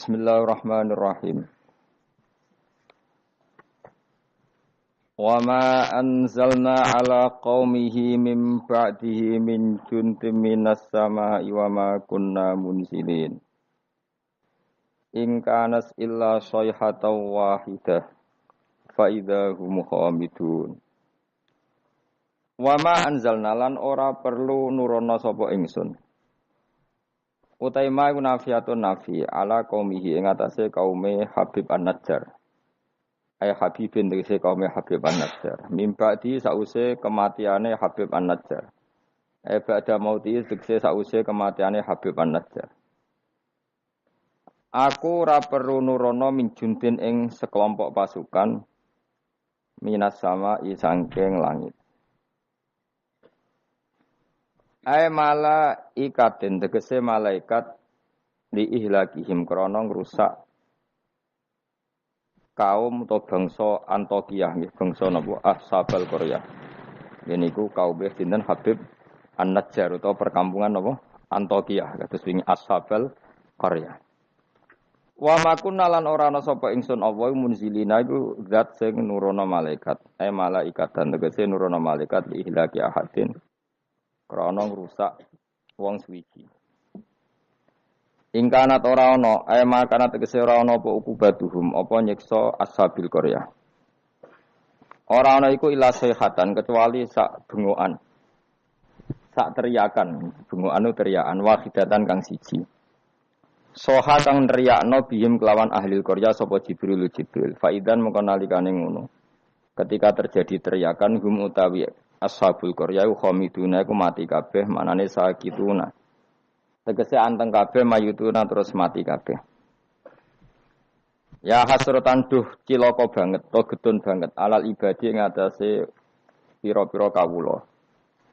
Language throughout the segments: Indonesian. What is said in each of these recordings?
Bismillahirrahmanirrahim. Wa ma anzalna ala qaumihi min ba'dihi min juntim minas sama'i wa ma kunna munzilin. In kanas illa sayhatan wahidah fa idahum khamidun. Wa ma anzalna lan ora perlu nurono sapa ingsun. Utai ma iku nafiatun nafi ala qaumihi ing atase kaume Habib An-Najjar. Ay Habibin tegese kaume Habib An-Najjar. Mimba di sause kematiane Habib An-Najjar. Ay ba'da mauti tegese sause kematiane Habib An-Najjar. Aku ora perlu nurono min juntin ing sekelompok pasukan minas sama isangking langit. Ay malaikatin tegese malaikat li ihlakihim krana ngrusak kaum atau bangsa Antokiyah nggih bangsa napa Ashabul Qaryah. Niku kaum sinten Habib An-Najjar utawa perkampungan napa Antokiyah kados wingi Ashabul Qaryah. Wa makunna lan ora ana sapa ingsun Allah munzilina iku zat sing nurono malaikat. Ay malaikatan tegese nurono malaikat li ihlaki ahadin krana ngrusak wong suwiji. Ingkanat ora ana, makana tegese ora ana apa ukubatuhum, apa nyiksa Ashabil Qaryah. Ora ana iku ila sayhatan kecuali sak bengokan. Sak teriakan, bengokan teriakan wahidatan kang siji. Soha kang nriyakno bihim kelawan ahli Qaryah sapa Jibril. Faidan mengko nalikane ngono. Ketika terjadi teriakan hum utawi Ashabul Qaryah khamiduna iku mati kabeh manane sakituna. Tegese anteng kabeh mayutuna terus mati kabeh. Ya hasratan duh cilaka banget, to getun banget alal ibadi ngatasi pira-pira kawula.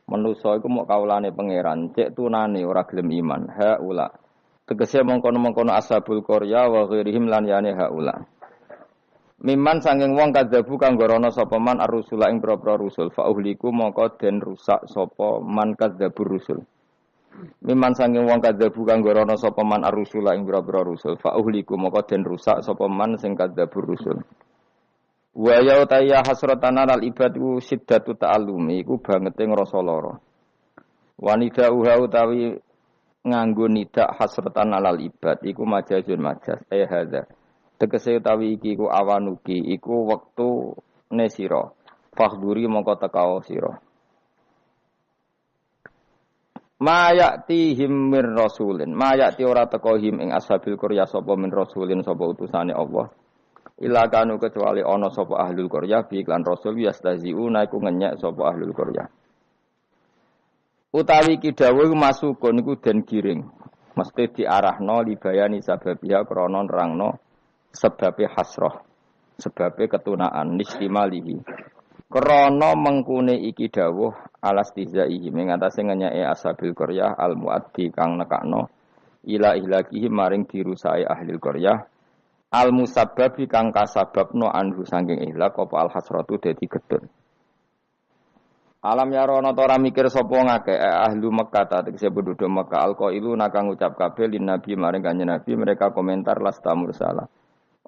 Manusa iku mok kawulane pangeran, cek tunane ora gelem iman. Haula. Tegese mongkon-mongkon Ashabul Qaryah wa ghairihim lan yane haula. Miman sanging wong kadzabu kang gorono sapa man ar-rusula ing propro rusul fa uhliku mongko den rusak sapa man kadzabur rusul. Miman sanging wong kadzabu kang gorono sapa man ar-rusula ing propro rusul fa uhliku mongko den rusak sapa man sing kadzabur rusul. Wa ya tayya hasratan al ibadu siddatu ta'allumi iku bangete ngrasa lara. Wanida uha utawi nganggo nidak hasratan alal ibad iku majazun majaz hadza. Tegese utawi iki iku awanuki iku wektu ne sira fakhduri mongko tekao sira mayati him mir rasulin mayati ora teka him ing Ashabil Qaryah sapa min rasulin sapa utusane Allah ila kanu kecuali ana sapa ahlul Qaryah bi iklan rasul yastaziuna iku ngenyek sapa ahlul Qaryah utawi iki dawuh masukun iku den giring mesti diarahno libayani sababiha krana nerangno sebabe hasrah, sebabe ketunaan nistimalihi. Krana mengkune iki dawuh alastizaihi mengatasi ngenyake Ashabil Qaryah al-muaddi kang nekakno ila ihlakihi maring dirusai ahli Qaryah al-musabbabi kang kasababno anhu saking ihlak apa al-hasratu dadi gedun. Alam yarono ora mikir sapa ngake ahlu Mekkah tegese penduduk Mekkah alqailu nakang ngucap kabeh lin nabi maring kanjeng nabi mereka komentar lasta mursala.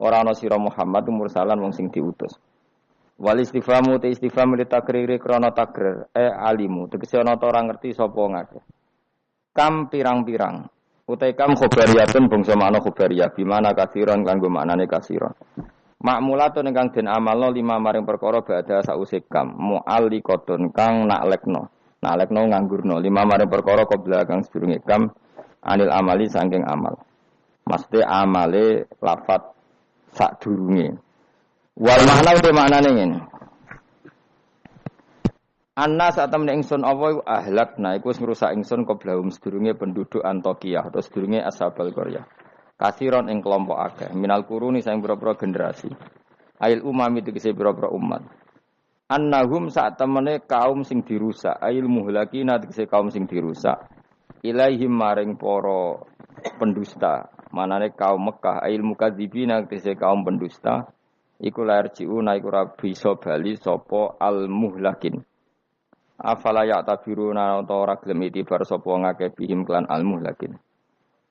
Ora ana sira Muhammad mursalan wong sing diutus. Wal istifamu te istifham li takriri krana takrir alimu tegese ana ta ora ngerti sapa ngake. Kam pirang-pirang utai kam khobariyatun bangsa makna khobariyah bimana kasiron kanggo maknane kasiron. Makmulatun ingkang den amalno lima maring perkara badha sause kam mu'alliqatun kang naklekno nganggurno lima maring perkara qabla kang sedurunge kam anil amali saking amal. Mesti amale lafat sadurunge. Wal makna uta maknane ngene. Anna sak temne ingsun apa iku ahlakna iku wis ngrusak ingsun qoblahum sedurunge penduduk Antokiyah atau sedurunge Ashabul Qaryah. Kasiron ing kelompok akeh minal kuruni saing pira-pira generasi. Ail umami tegese pira-pira umat. Annahum sak temene kaum sing dirusak, ail muhlakina tegese kaum sing dirusak. Ilaihim maring para pendusta. Manane kaum Mekah ail mukadzibina tegese kaum pendusta iku lair jiuna iku ora bisa bali sapa al muhlakin afala ya tabiruna utawa ora gelem itibar sapa ngakeh bihim klan al muhlakin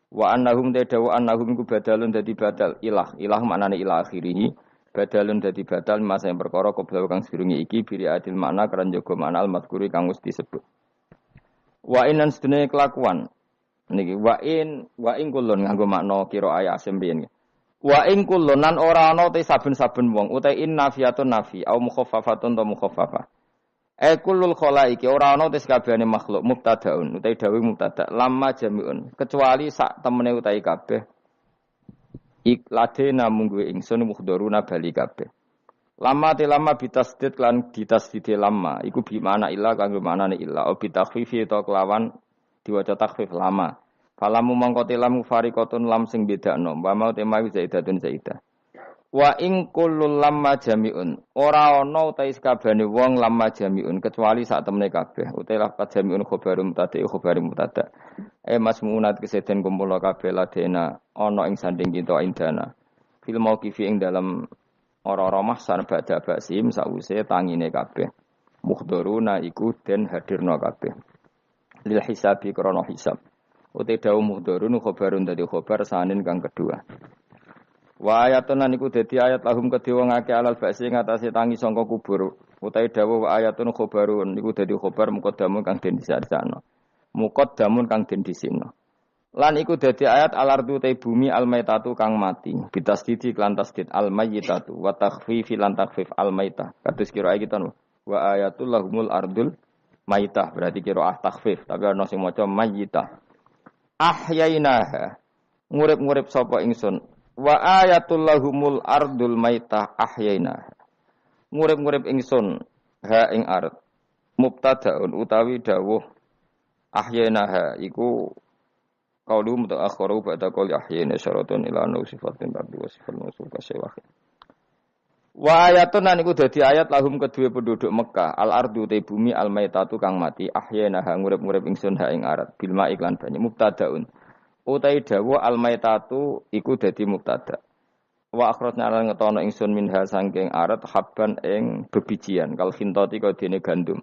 Wa annahum tadawu annahum ku badalun dadi badal ilah maknane ilah akhirih badalun dadi badal masa yang perkara qabla kang sedurunge iki biri adil makna keran jaga makna al-mazkuri kang wis disebut. Wa inan sedene kelakuan niki wa in kulun nganggo makna kira ayat sembian. Wa in kulun lan ora ana te saben-saben wong utai in nafiyatun nafi au mukhaffafatun ta mukhaffafah. Kullul khalaiki ora ana te sakabehane makhluk mubtadaun utai dawuh mubtada lamma jami'un kecuali sak temene utai kabeh ikladena munggu ingsun mukhdharuna bali kabeh. Lama bitasdid lan ditasdid lama iku bi mana illa kanggo maknane illa au bitakhfifi ta kelawan diwaca takhfif lama. Falamu mangko tilam fariqatun lam sing bedakno wa mau tema zaidatun zaidah. Wa ing kullul lamma jami'un ora ana utahe sakabehane wong lamma jami'un kecuali sak temene kabeh utahe lafaz jami'un khobarum mutada masmunat keseden kumpul kabeh ladena ana ing sanding kita indana fil mauqifi ing dalam ora-ora mahsan badha basim sause tangine kabeh muhdharuna iku den hadirna kabeh lil hisabi krana hisab utahe dawuh muhdharun khobarun dadi khobar sanin kang kedua. Wa ayatun lan iku dadi ayat lahum kedhe wong akeh alal ba'si ngatasi tangi sangka kubur utahe dawuh wa ayatun khobarun iku dadi khobar muqaddamun kang den disarjana muqaddamun kang den disina lan iku dadi ayat alardu te bumi almaitatu kang mati bitasdidi lan tasdid almayyitatu wa takhfifi lan takhfif almaitah kados kira kita wa ayatul lahumul ardul maitah berarti kira takhfif tapi ana sing maca mayyitah ahyainaha ngurip-ngurip sapa ingsun wa ayatul lahumul ardul maitah ahyaina ngurip-ngurip ingsun ha ing ard mubtadaun utawi dawuh ahyaina iku qaulu mutaakhiru ba'da qouli ahyaina syaratun ila anna sifatin ba'du wa sifatun usul kasewah wa ayatun lan iku dadi ayat lahum kedue penduduk Mekah al ardu te bumi al maitatu kang mati ahyaina ngurip-ngurip ingsun ha ing ard bil ma iklan banyu mubtadaun utai dawa al-maitatu iku dadi mubtada. Wa akhrajna lan ngetono ingsun minha sangking arat habban ing bebijian kal khintati kaya dene gandum.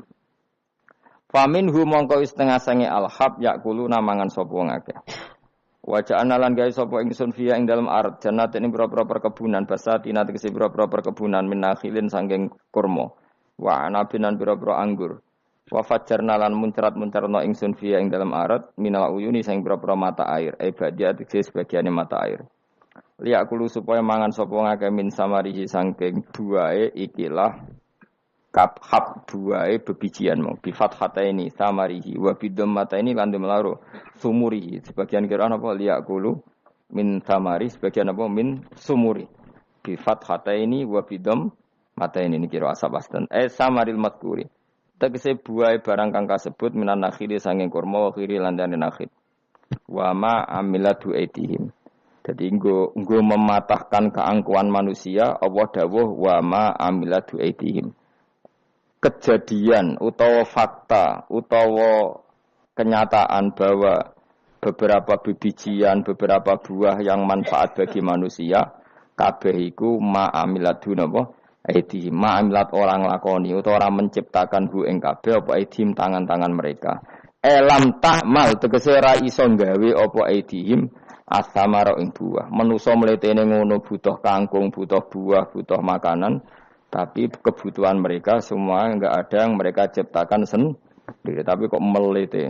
Faminhu mongko setengah sange al-hab yakulu namangan sapa wong akeh. Wa ja'alna lan gawe sapa ingsun fiya ing dalem arat jannatin ing pira-pira perkebunan basatina tegese pira-pira perkebunan minakhilin sangking kurma. Wa anabin lan pira-pira anggur. Wa fajjarna lan muncrat-muncarna ingsun fiya ing dalam arat minal uyuni sing pira-pira mata air badia tegese sebagiane mata air liya kulo supaya mangan sapa ngake min samarihi saking buahe ikilah kabhab buahe bebijian mau bi fathataini samarihi wa bidom mata ini lan demlaro sumurihi sebagian kira apa liya kulo min samari sebagian apa min sumuri bi fathataini wa bidom mata ini kira asab astan samaril madkuri tegese buah barang kang kasebut minan nakhili sanging kurma wa khiri landane nakhil. Wa ma amilatu aitihim. Dadi nggo mematahkan keangkuhan manusia Allah dawuh wa ma amilatu aitihim. Kejadian utawa fakta utawa kenyataan bahwa beberapa bibijian, beberapa buah yang manfaat bagi manusia kabeh iku ma amilatu napa? Aidhim ma'amilat orang lakoni utawa orang menciptakan hu ing kabeh apa aidhim tangan-tangan mereka. Lam ta'mal tegese ra iso gawe apa aidhim as-samara ing buah. Manusa mletene ngono butuh kangkung, butuh buah, butuh makanan, tapi kebutuhan mereka semua enggak ada yang mereka ciptakan sendiri, tapi kok melete.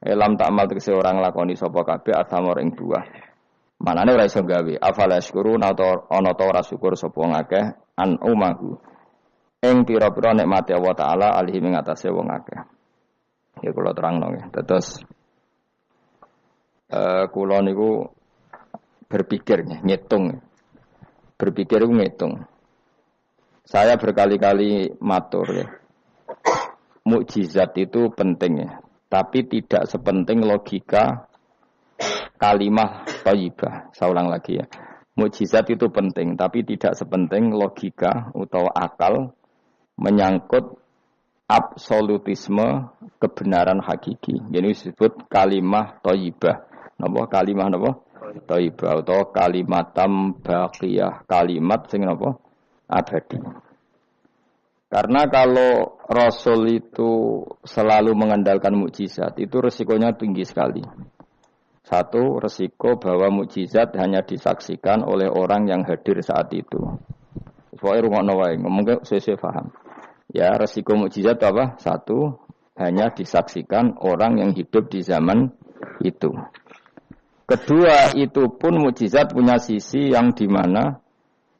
Lam ta'mal tegese orang lakoni sapa kabeh as-samara ing buah. Manane ora iso gawe. Afala syukurun atau ana ta ora syukur sapa ngakeh an umahu ing pira-pira nikmate Allah taala alihi ing atase wong akeh. Ya kula terangno nggih. Terus kula niku berpikir ngitung. Berpikir ngitung. Saya berkali-kali matur ya. Mukjizat itu penting ya, tapi tidak sepenting logika kalimah thayyibah. Saya ulang lagi ya. Mukjizat itu penting, tapi tidak sepenting logika atau akal menyangkut absolutisme kebenaran hakiki. Jadi disebut kalimah thayyibah. Napa kalimah napa? Thayyibah atau kalimatam baqiyah, kalimat sing napa? Abadi. Karena kalau Rasul itu selalu mengandalkan mukjizat, itu resikonya tinggi sekali. Satu, resiko bahwa mukjizat hanya disaksikan oleh orang yang hadir saat itu. Pokoknya rungokno wae, ngomong sesuai paham. Ya, resiko mukjizat apa? Satu, hanya disaksikan orang yang hidup di zaman itu. Kedua, itu pun mukjizat punya sisi yang dimana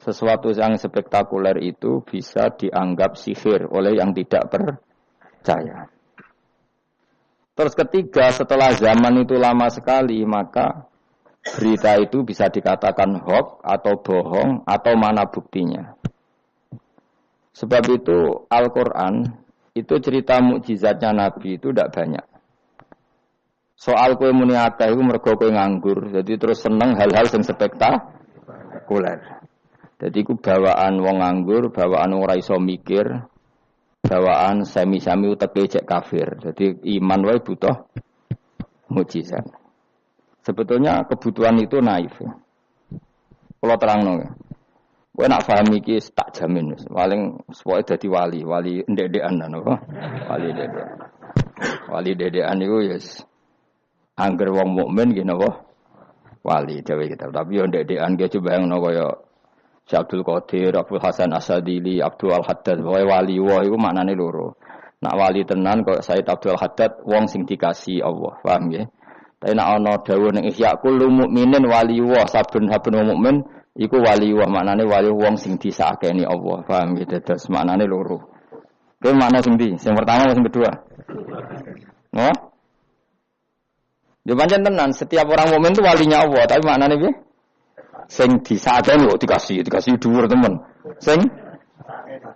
sesuatu yang spektakuler itu bisa dianggap sihir oleh yang tidak percaya. Terus ketiga, setelah zaman itu lama sekali, maka berita itu bisa dikatakan hoax atau bohong atau mana buktinya. Sebab itu Al-Quran itu cerita mukjizatnya Nabi itu tidak banyak. Soal kue muni akeh itu mergo kue nganggur, jadi terus seneng hal-hal yang spektakuler. Jadi ku bawaan wong nganggur, bawaan wong ora iso mikir, bawaan semi-semi uteke cek kafir. Jadi iman wae butuh mukjizat. Sebetulnya kebutuhan itu naif. Kalau terangno ya. Kowe nak paham iki tak jamin wis. Paling pokoke dadi wali ndek-ndekan apa? Wali ndek-ndekan. Wali ndek-ndekan iku ya angger wong mukmin nggih napa? Wali dhewe kita. Tapi yo ndek-ndekan ki coba yang kaya Syekh Abdul Qadir, Abdul Hasan Asadili, Abdul Al-Haddad, wali wah itu maknane loro. Nak wali tenan kok Said Abdul Haddad wong sing dikasih Allah, paham nggih? Tapi nak ana dawuh ning Ihya kullu mukminin wali wah, saben-saben wong mukmin iku wali wah, maknane wali wong sing disakeni Allah, paham nggih? Dados maknane loro. Kuwi makna sing ndi? Sing pertama sing kedua? No? Yo pancen tenan, setiap orang mukmin itu walinya Allah, tapi maknane piye? Sing disakeni kok dikasih dhuwur temen. Sing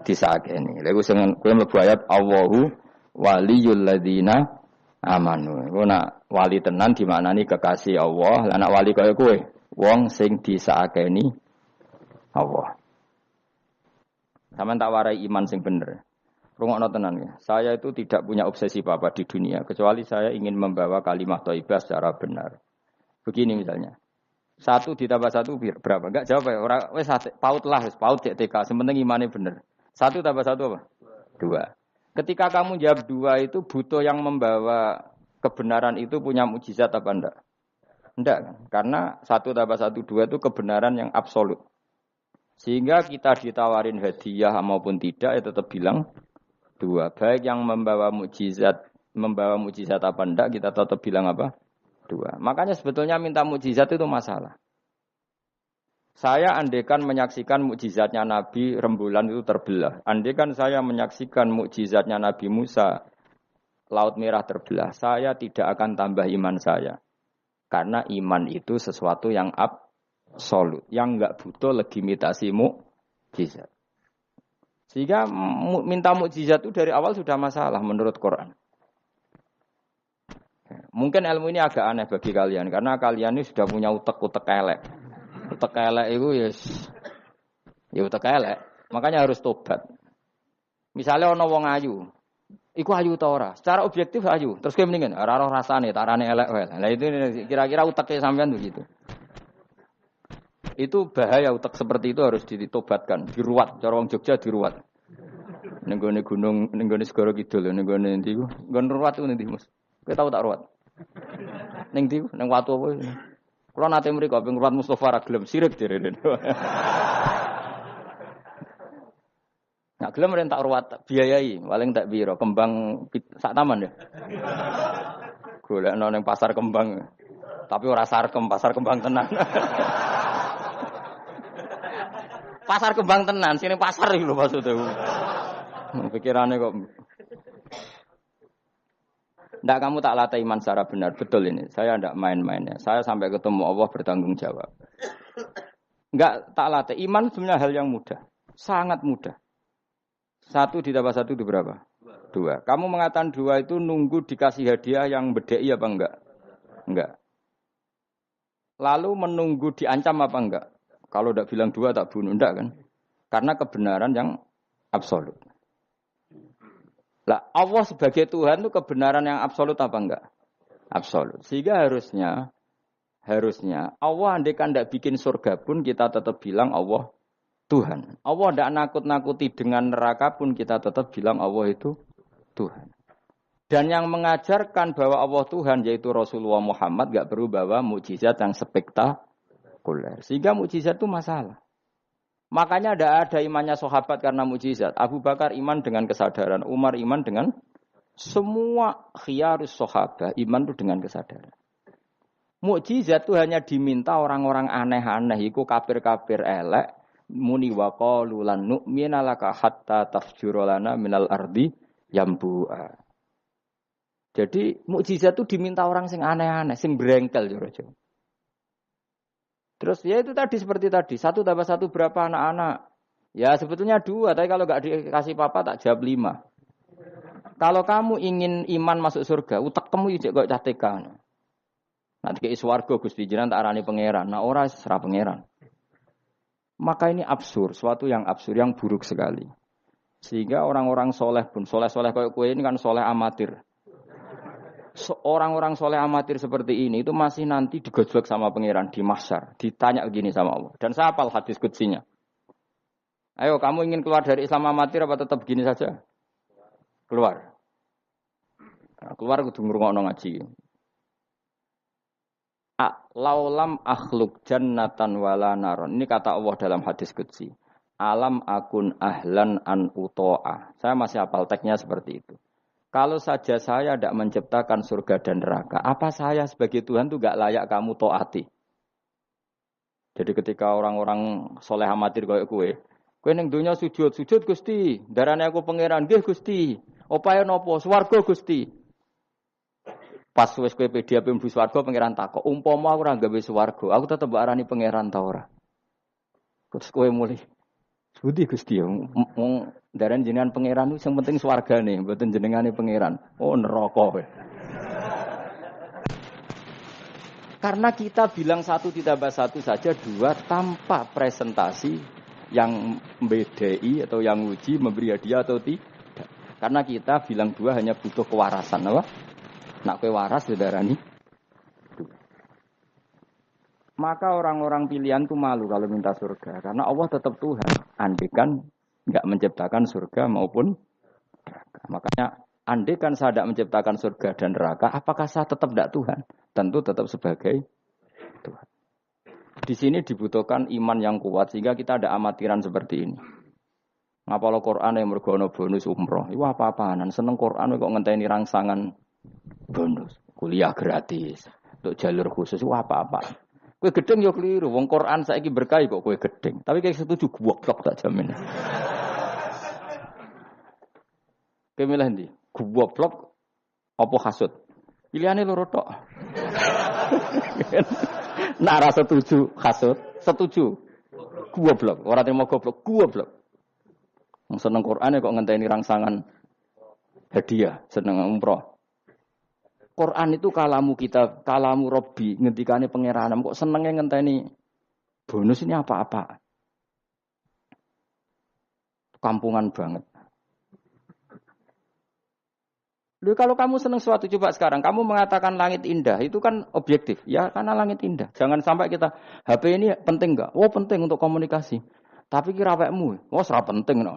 disakeni. Lha iku sing kowe mlebu ayat Allahu waliyul ladzina amanu. Iku nak wali tenan dimaknani kekasih Allah, lah nak wali kaya kowe wong sing disakeni Allah. Sampeyan tak warai iman sing bener. Rungokno tenan ya. Saya itu tidak punya obsesi apa-apa di dunia kecuali saya ingin membawa kalimat thayyibah secara benar. Begini misalnya. 1 ditambah 1 berapa? Enggak jawab ya. Orang wis paut lah, paut cek TK. Sementing imannya bener. 1 tambah 1 apa? 2. Ketika kamu jawab 2 itu butuh yang membawa kebenaran itu punya mukjizat apa enggak? Enggak kan? Karena 1 tambah 1 2 itu kebenaran yang absolut. Sehingga kita ditawarin hadiah maupun tidak ya tetap bilang 2. Baik yang membawa mukjizat apa enggak kita tetap bilang apa? 2. Makanya sebetulnya minta mukjizat itu masalah. Saya andaikan menyaksikan mukjizatnya Nabi rembulan itu terbelah. Andaikan saya menyaksikan mukjizatnya Nabi Musa Laut Merah terbelah, saya tidak akan tambah iman saya. Karena iman itu sesuatu yang absolut, yang enggak butuh legitimasi mukjizat. Sehingga minta mukjizat itu dari awal sudah masalah menurut Quran. Mungkin ilmu ini agak aneh bagi kalian karena kalian ini sudah punya utek-utek elek. Utek elek itu ya utek elek. Makanya harus tobat. Misalnya ana wong ayu, iku ayu ta ora? Secara objektif ayu. Terus kowe mendingan ora roh rasane, tarane elek wae. Lah itu kira-kira uteke sampean begitu. Itu bahaya utek seperti itu harus ditobatkan, diruat. Cara wong Jogja diruat. Ning gone gunung, ning gone Segara Kidul, ning gone endi ku? Nggon ruat ku endi, Mas? Kowe tau tak ruwat? Ning ndi? Ning watu apa? Kula nate mriko ping ruwat Mustofa ra gelem sirik direne. Nak gelem ren tak ruwat biayai, paling tak piro? Kembang sak taman ya. Golekno ning pasar kembang. Tapi ora sarkem, pasar kembang tenan. Pasar kembang tenan, sini pasar iki lho maksudku. Pikirane kok ndak kamu tak latih iman secara benar, betul ini. Saya ndak main-mainnya. Saya sampai ketemu Allah bertanggung jawab. Enggak tak latih. Iman sebenarnya hal yang mudah. Sangat mudah. 1 ditambah 1 itu berapa? 2. Kamu mengatakan 2 itu nunggu dikasih hadiah yang bedei apa enggak? Enggak. Lalu menunggu diancam apa enggak? Kalau ndak bilang 2 tak bunuh, enggak kan? Karena kebenaran yang absolut. Lah Allah sebagai Tuhan itu kebenaran yang absolut apa enggak? Absolut. Sehingga harusnya Allah andaikan tidak bikin surga pun kita tetap bilang Allah Tuhan. Allah tidak nakut-nakuti dengan neraka pun kita tetap bilang Allah itu Tuhan. Dan yang mengajarkan bahwa Allah Tuhan yaitu Rasulullah Muhammad gak perlu bawa mukjizat yang spektakuler. Sehingga mukjizat itu masalah. Makanya tidak ada imannya sahabat karena mukjizat. Abu Bakar iman dengan kesadaran, Umar iman dengan semua khiyarus sahabat iman itu dengan kesadaran. Mukjizat itu hanya diminta orang-orang aneh-aneh, iku kafir-kafir elek, muni wa qalu lan nu'mina laka hatta tafjura lana minal ardi yambu'a. Jadi mukjizat itu diminta orang sing aneh-aneh, sing brengkel jero-jero. Terus ya itu tadi seperti tadi, 1 tambah 1 berapa anak-anak? Ya sebetulnya 2, tapi kalau enggak dikasih papa tak jawab 5. Kalau kamu ingin iman masuk surga, utek kamu ijek kok catekan. Nanti ke swarga Gusti jenengan tak arani pangeran. Nah ora serah pangeran. Maka ini absurd, suatu yang absurd, yang buruk sekali. Sehingga orang-orang soleh pun, soleh-soleh kayak kue ini kan soleh amatir. Orang-orang soleh amatir seperti ini itu masih nanti digojlok sama pangeran di mahsyar, ditanya begini sama Allah. Dan saya hafal hadis qudsinya. Ayo kamu ingin keluar dari Islam amatir apa tetap begini saja? Keluar. Nah, keluar kudu ngrungokno ngaji. Laulam akhluk jannatan wala naron. Ini kata Allah dalam hadis qudsi. Alam akun ahlan an uto'a. Saya masih hafal teksnya seperti itu. Kalau saja saya tidak menciptakan surga dan neraka, apa saya sebagai Tuhan itu gak layak kamu taati? Jadi ketika orang-orang soleh amatir kayak kue ning dunya sujud Gusti, darane aku pangeran, nggih Gusti. Opae napa? Swarga Gusti. Pas wis kowe pedi ape mlebu swarga pangeran takok, umpama aku ora gawe swarga, aku tetep arani pangeran ta ora? Terus kowe mulih Budi Gusti wong daran jenengan pangeran sing penting swargane, mboten jenengane pangeran. Oh neraka kowe. Karena kita bilang 1 ditambah 1 saja 2 tanpa presentasi yang membedai atau yang uji memberi hadiah atau tidak. Karena kita bilang 2 hanya butuh kewarasan, apa? Nak kowe waras darani. Maka orang-orang pilihan itu malu kalau minta surga. Karena Allah tetap Tuhan. Andikan enggak menciptakan surga maupun neraka. Makanya andikan saya tidak menciptakan surga dan neraka, apakah saya tetap tidak Tuhan? Tentu tetap sebagai Tuhan. Di sini dibutuhkan iman yang kuat sehingga kita ada amatiran seperti ini. Ngapalo Quran yang mergono bonus umroh. Itu apa-apaan. Seneng Quran kok ngenteni rangsangan bonus. Kuliah gratis. Untuk jalur khusus itu apa-apa. Kowe gedeng yo keliru. Wong Quran saiki berkah kok kowe gedeng. Tapi kayak setuju goblok tak jamin. Kowe milih ndi? Goblok apa hasud? Pilihane loro tok. Nak ra setuju hasud, setuju goblok. Ora terima goblok. Wong seneng Quran kok ngenteni rangsangan hadiah, seneng umroh. Quran itu kalamu kita, kalamu Robbi, ngendikane pangeran. Kok senenge ngenteni bonus ini apa-apa? Kampungan banget. Loh, kalau kamu seneng sesuatu coba sekarang, kamu mengatakan langit indah, itu kan objektif. Ya karena langit indah. Jangan sampai kita, HP ini penting enggak? Oh penting untuk komunikasi. Tapi kira awakmu, oh ora penting.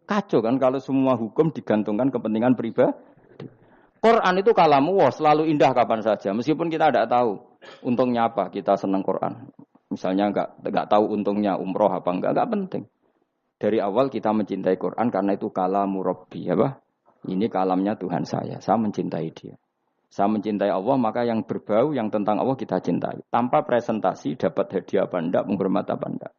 Kacau kan kalau semua hukum digantungkan kepentingan pribadi. Quran itu kalamu selalu indah kapan saja. Meskipun kita tidak tahu untungnya apa kita senang Quran. Misalnya enggak tahu untungnya umroh apa enggak penting. Dari awal kita mencintai Quran karena itu kalamu Rabbi, apa? Ini kalamnya Tuhan saya mencintai dia. Saya mencintai Allah, maka yang berbau yang tentang Allah kita cintai. Tanpa presentasi dapat hadiah apa enggak, menghormat apa enggak.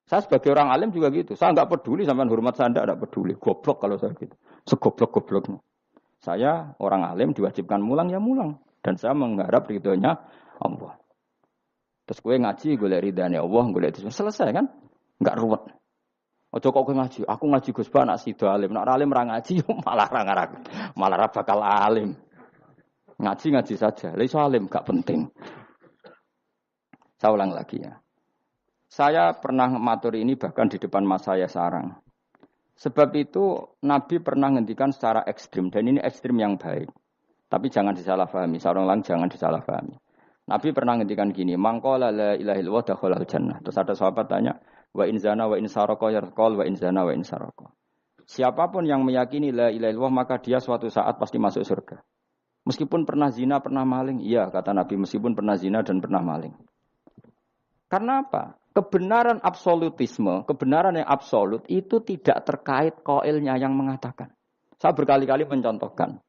Saya sebagai orang alim juga gitu. Saya enggak peduli sampean hormat saya enggak peduli. Goblok kalau saya gitu. Segoblok-gobloknya. Saya orang alim diwajibkan mulang ya mulang. Dan saya mengharap ridhonya Allah. Terus gue ngaji, gue lihat ridhanya Allah, gue lihat itu selesai kan? Enggak ruwet. Ojo kok gue ngaji, aku ngaji Gus Ba nak sida alim. Nak alim ra ngaji malah ra bakal alim. Ngaji saja. Lah iso alim gak penting. Saya ulang lagi ya. Saya pernah matur ini bahkan di depan mas saya sarang. Sebab itu Nabi pernah ngendikan secara ekstrim dan ini ekstrim yang baik. Tapi jangan disalahpahami, sarang lang jangan disalahpahami. Nabi pernah ngendikan gini, mangqala la ilaha illallah dakhalal jannah. Terus ada sahabat tanya, wa in zana wa in saraka yarqal wa in zana wa in saraka. Siapapun yang meyakini la ilaha illallah maka dia suatu saat pasti masuk surga. Meskipun pernah zina, pernah maling. Iya, kata Nabi, meskipun pernah zina dan pernah maling. Karena apa? Kebenaran absolutisme, kebenaran yang absolut itu tidak terkait qailnya yang mengatakan. Saya berkali-kali mencontohkan.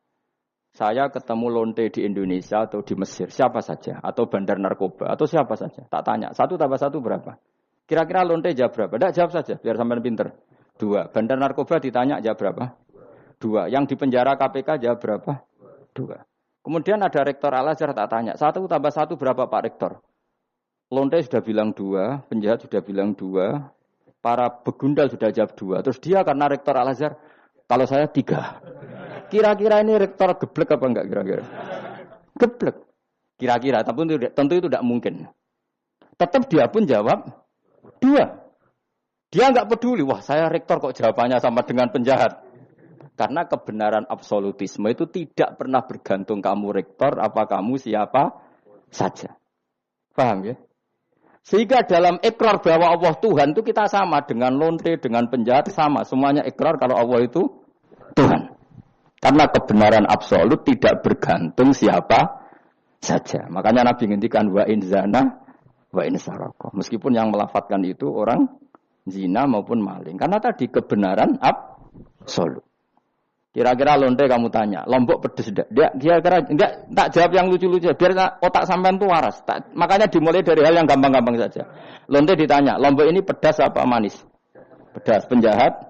Saya ketemu lonte di Indonesia atau di Mesir, siapa saja. Atau bandar narkoba, atau siapa saja. Tak tanya, 1 tambah 1 berapa? Kira-kira lonte jawab berapa? Tidak, jawab saja, biar sampean pinter. 2. Bandar narkoba ditanya jawab berapa? 2. Yang di penjara KPK jawab berapa? 2. Kemudian ada rektor Al-Azhar tak tanya, 1 tambah 1 berapa Pak Rektor? Lonte sudah bilang 2, penjahat sudah bilang 2, para begundal sudah jawab 2. Terus dia karena rektor Al-Azhar, kalau saya 3. Kira-kira ini rektor geblek apa enggak kira-kira? Geblek. Kira-kira, tapi tentu itu tidak mungkin. Tetap dia pun jawab 2. Dia enggak peduli, wah saya rektor kok jawabannya sama dengan penjahat. Karena kebenaran absolutisme itu tidak pernah bergantung kamu rektor, apa kamu siapa saja. Paham ya? Sehingga dalam ikrar bahwa Allah Tuhan itu kita sama dengan lonte, dengan penjahat sama. Semuanya ikrar kalau Allah itu Tuhan. Karena kebenaran absolut tidak bergantung siapa saja. Makanya Nabi ngendikan wa in zana wa in saraka. Meskipun yang melafadzkan itu orang zina maupun maling. Karena tadi kebenaran absolut. Kira-kira lonte kamu tanya, Lombok pedes enggak? Dia kira-kira enggak, tak jawab yang lucu-lucu biar otak sampean tuh waras. Makanya dimulai dari hal yang gampang-gampang saja. Lonte ditanya, Lombok ini pedas apa manis? Pedas. Penjahat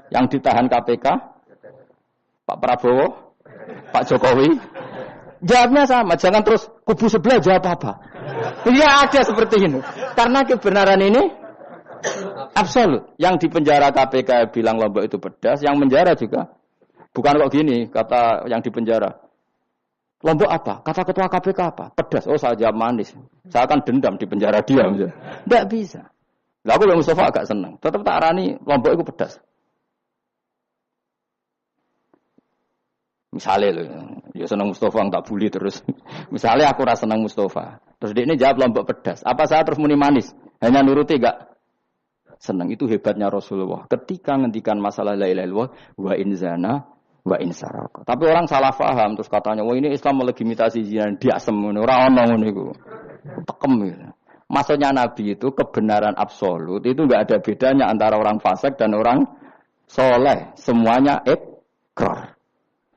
yang ditahan KPK, Pak Prabowo, Pak Jokowi. Jawabnya sama, jangan terus kubu sebelah jawab apa. Ya ada seperti ini. Karena kebenaran ini absolut. Yang di penjara KPK bilang Lombok itu pedas, yang penjara juga. Bukan kok gini, kata yang di penjara. Lombok apa? Kata ketua KPK apa? Pedas. Oh saya jawab manis. Saya akan dendam di penjara dia. Tidak bisa. Lah aku yang Mustafa agak senang. Tetap tak arani Lombok itu pedas. Misalnya loh, ya senang Mustafa tak bully terus. Misalnya aku rasa senang Mustafa. Terus dia ini jawab Lombok pedas. Apa saya terus muni manis? Hanya nuruti enggak? Senang. Itu hebatnya Rasulullah. Ketika ngendikan masalah la ilaha illallah wa in zana wa in saraka. Tapi orang salah paham terus katanya, wah ini Islam melegitimasi zina, diasem ngono, ora ono ngono iku. Tekem gitu. Maksudnya Nabi itu kebenaran absolut, itu enggak ada bedanya antara orang fasik dan orang soleh. Semuanya ikrar.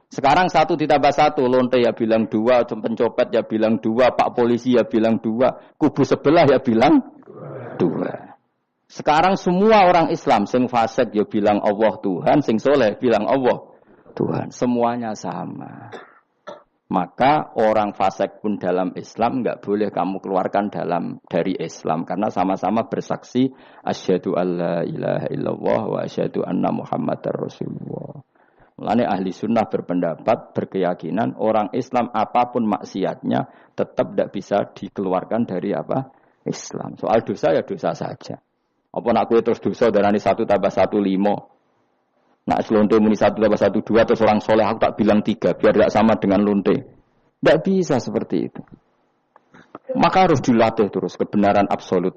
Sekarang 1 ditambah 1, lonte ya bilang 2, pencopet ya bilang 2, pak polisi ya bilang 2, kubu sebelah ya bilang 2. Sekarang semua orang Islam sing fasik ya bilang Allah Tuhan, sing soleh bilang Allah Tuhan, semuanya sama. Maka orang fasik pun dalam Islam enggak boleh kamu keluarkan dari Islam karena sama-sama bersaksi asyhadu alla ilaha illallah wa asyhadu anna muhammadar rasulullah. Mulane ahli sunnah berpendapat, berkeyakinan orang Islam apapun maksiatnya tetap tidak bisa dikeluarkan dari Islam. Soal dosa ya dosa saja. Apa nak kowe terus dosa darani 1 tambah 1 5. Nak lonte muni 1 tambah 1 2 terus orang soleh aku tak bilang 3 biar tidak sama dengan lonte. Tidak bisa seperti itu. Maka harus dilatih terus kebenaran absolut.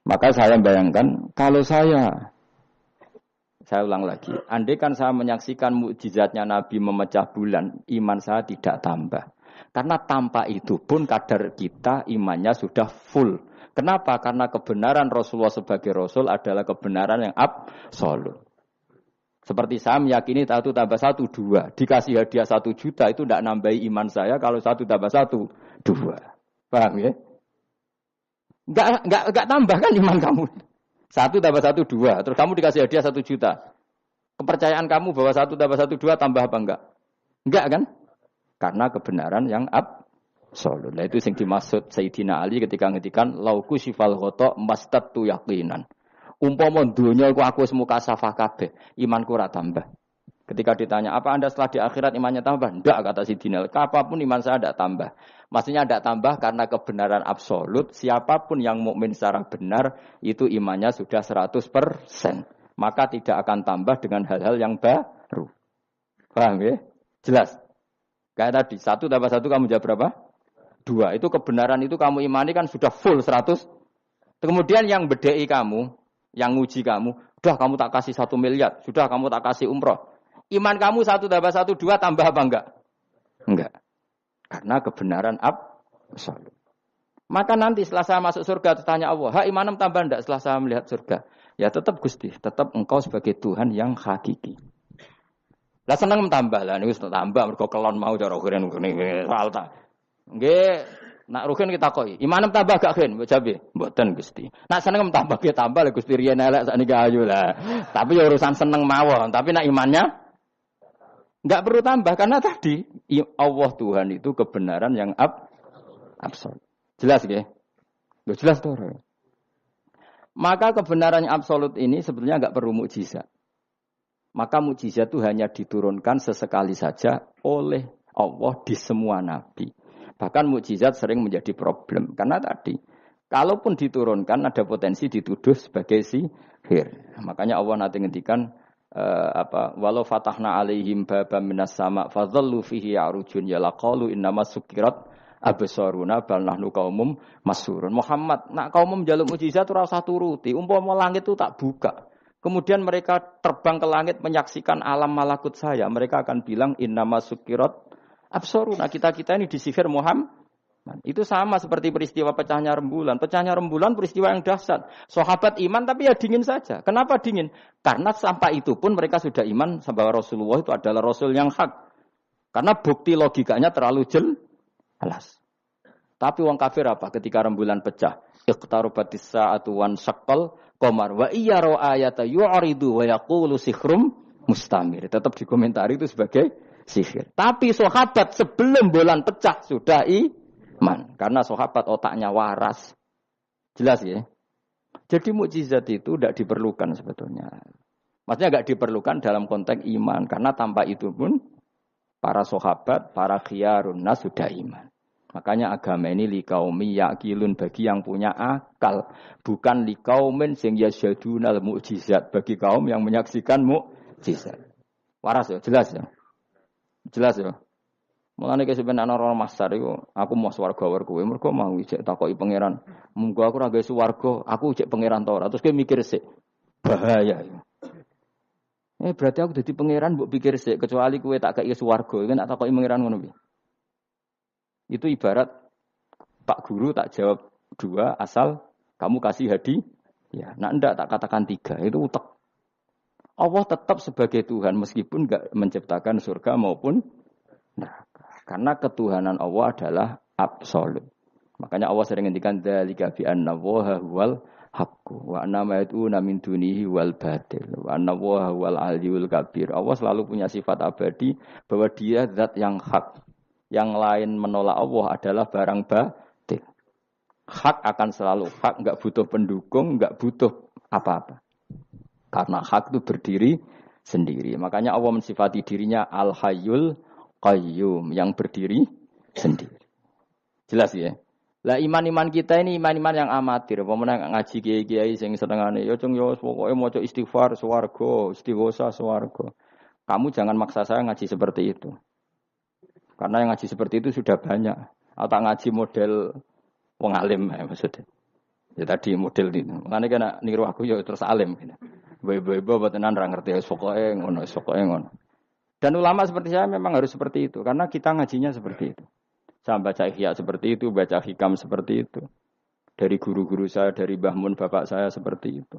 Maka saya bayangkan kalau saya ulang lagi, andai kan saya menyaksikan mukjizatnya Nabi memecah bulan, iman saya tidak tambah. Karena tanpa itu pun kadar kita imannya sudah full. Kenapa? Karena kebenaran Rasulullah sebagai Rasul adalah kebenaran yang absolut. Seperti saya meyakini 1 tambah 1 2. Dikasih hadiah 1 juta itu tidak nambahi iman saya kalau 1 tambah 1 2. Paham ya? Enggak tambah kan iman kamu. 1 tambah 1 2. Terus kamu dikasih hadiah 1 juta. Kepercayaan kamu bahwa 1 tambah 1 2 tambah apa enggak? Enggak kan? Karena kebenaran yang absolut. Nah itu yang dimaksud Sayyidina Ali ketika ngetikan lauku syifal ghata mastatu yaqinan. Umpama dunya iku aku wis mukasafah kabeh, imanku ora tambah. Ketika ditanya, apa Anda setelah di akhirat imannya tambah? Enggak, kata Sidina. Apapun iman saya tidak tambah. Maksudnya tidak tambah karena kebenaran absolut. Siapapun yang mukmin secara benar, itu imannya sudah 100%. Maka tidak akan tambah dengan hal-hal yang baru. Paham ya? Jelas? Kayak tadi, 1 tambah 1 kamu jawab berapa? 2. Itu kebenaran itu kamu imani kan sudah full 100. Kemudian yang bedai kamu, yang nguji kamu, sudah kamu tak kasih 1 miliar, sudah kamu tak kasih umroh. Iman kamu 1 tambah 1 2 tambah apa enggak? Enggak. Karena kebenaran absolut. Maka nanti setelah saya masuk surga tanya Allah, "Ha, imanem tambah ndak setelah saya melihat surga?" Ya tetap Gusti, tetap engkau sebagai Tuhan yang hakiki. Lah seneng tambah lah niku tambah mergo kelon mau cara keren ngene soal ta. Nggih, nak rugen kita koi. Imanem tambah gak gen, mbok jabe. Mboten Gusti. Nak seneng tambah ge tambah lah Gusti riyen elek sakniki ayu lah. Tapi ya urusan seneng mawon, tapi nak imannya enggak perlu tambah karena tadi Allah Tuhan itu kebenaran yang absolut. Jelas nggih? Jelas toh. Maka kebenaran yang absolut ini sebetulnya enggak perlu mukjizat. Maka mukjizat itu hanya diturunkan sesekali saja oleh Allah di semua nabi. Bahkan mukjizat sering menjadi problem karena tadi kalaupun diturunkan ada potensi dituduh sebagai sihir. Makanya Allah nanti ngendikan walau fatahna alaihim babam minas sama fadhallu fihi ya'rujun ya laqalu innama sukirat absaruna bal nahnu qaumum masurun. Muhammad nak kaum njaluk mukjizat ora usah turuti, umpama langit itu tak buka. Kemudian mereka terbang ke langit menyaksikan alam malakut saya, mereka akan bilang innama sukirat absaruna, kita ini disihir Muhammad. Itu sama seperti peristiwa pecahnya rembulan. Pecahnya rembulan peristiwa yang dahsyat. Sahabat iman tapi ya dingin saja. Kenapa dingin? Karena sampai itu pun mereka sudah iman bahwa Rasulullah itu adalah Rasul yang hak. Karena bukti logikanya terlalu jelas. Tapi wong kafir apa? Ketika rembulan pecah, iqtarubatis sa'atu wan syaqqal qamar wa iyyaru ayata yu'ridu wa yaqulu sikhrum mustamir. Tetap dikomentari itu sebagai sihir. Tapi sahabat sebelum bulan pecah sudah iman. Karena sahabat otaknya waras. Jelas ya? Jadi mukjizat itu tidak diperlukan sebetulnya. Maksudnya tidak diperlukan dalam konteks iman. Karena tanpa itu pun para sahabat, para khiyarun nas sudah iman. Makanya agama ini liqaumi yaqilun bagi yang punya akal. Bukan liqaumin sing yasyadunal mukjizat. Bagi kaum yang menyaksikan mukjizat. Waras ya? Jelas ya? Jelas ya? Mulane ke sebenarnya orang masar itu, aku mau swarga kowe, mergo mau ijek takoki pangeran. Munggo aku ora gawe swarga, aku ijek pangeran ta ora. Terus kowe mikir sik. Bahaya ya. Berarti aku dadi pangeran mbok pikir sik, kecuali kowe tak kei swarga, iki tak takoki pangeran ngono piye. Itu ibarat Pak Guru tak jawab 2 asal kamu kasih hadiah. Ya, nah ndak tak katakan 3, itu utek. Allah tetap sebagai Tuhan meskipun enggak menciptakan surga maupun neraka. Karena ketuhanan Allah adalah absolut. Makanya Allah sering ngendikan dzalika bi anna Allaha huwal haqqu wa anna ma yad'una min dunihi wal batil wa anna Allaha huwal aliyyul kabir. Allah selalu punya sifat abadi bahwa dia zat yang hak. Yang lain menolak Allah adalah barang batil. Hak akan selalu hak, enggak butuh pendukung, enggak butuh apa-apa. Karena hak itu berdiri sendiri. Makanya Allah mensifati dirinya Al-Hayyul Qayyum, yang berdiri sendiri. Jelas ya? Lah iman-iman kita ini iman-iman yang amatir. Pemenang ngaji kiai-kiai sing senengane ya cung yo pokoke maca istighfar swarga, istighosa swarga. Kamu jangan maksa saya ngaji seperti itu. Karena yang ngaji seperti itu sudah banyak. Atau ngaji model wong alim maksudnya. Ya tadi model itu. Makanya kena niru aku ya terus alim. Ibu-ibu tenan ra ngerti pokoke ngono, pokoke ngono. Dan ulama seperti saya memang harus seperti itu. Karena kita ngajinya seperti itu. Saya baca ihya seperti itu, baca hikam seperti itu. Dari guru-guru saya, dari Mbah Mun bapak saya seperti itu.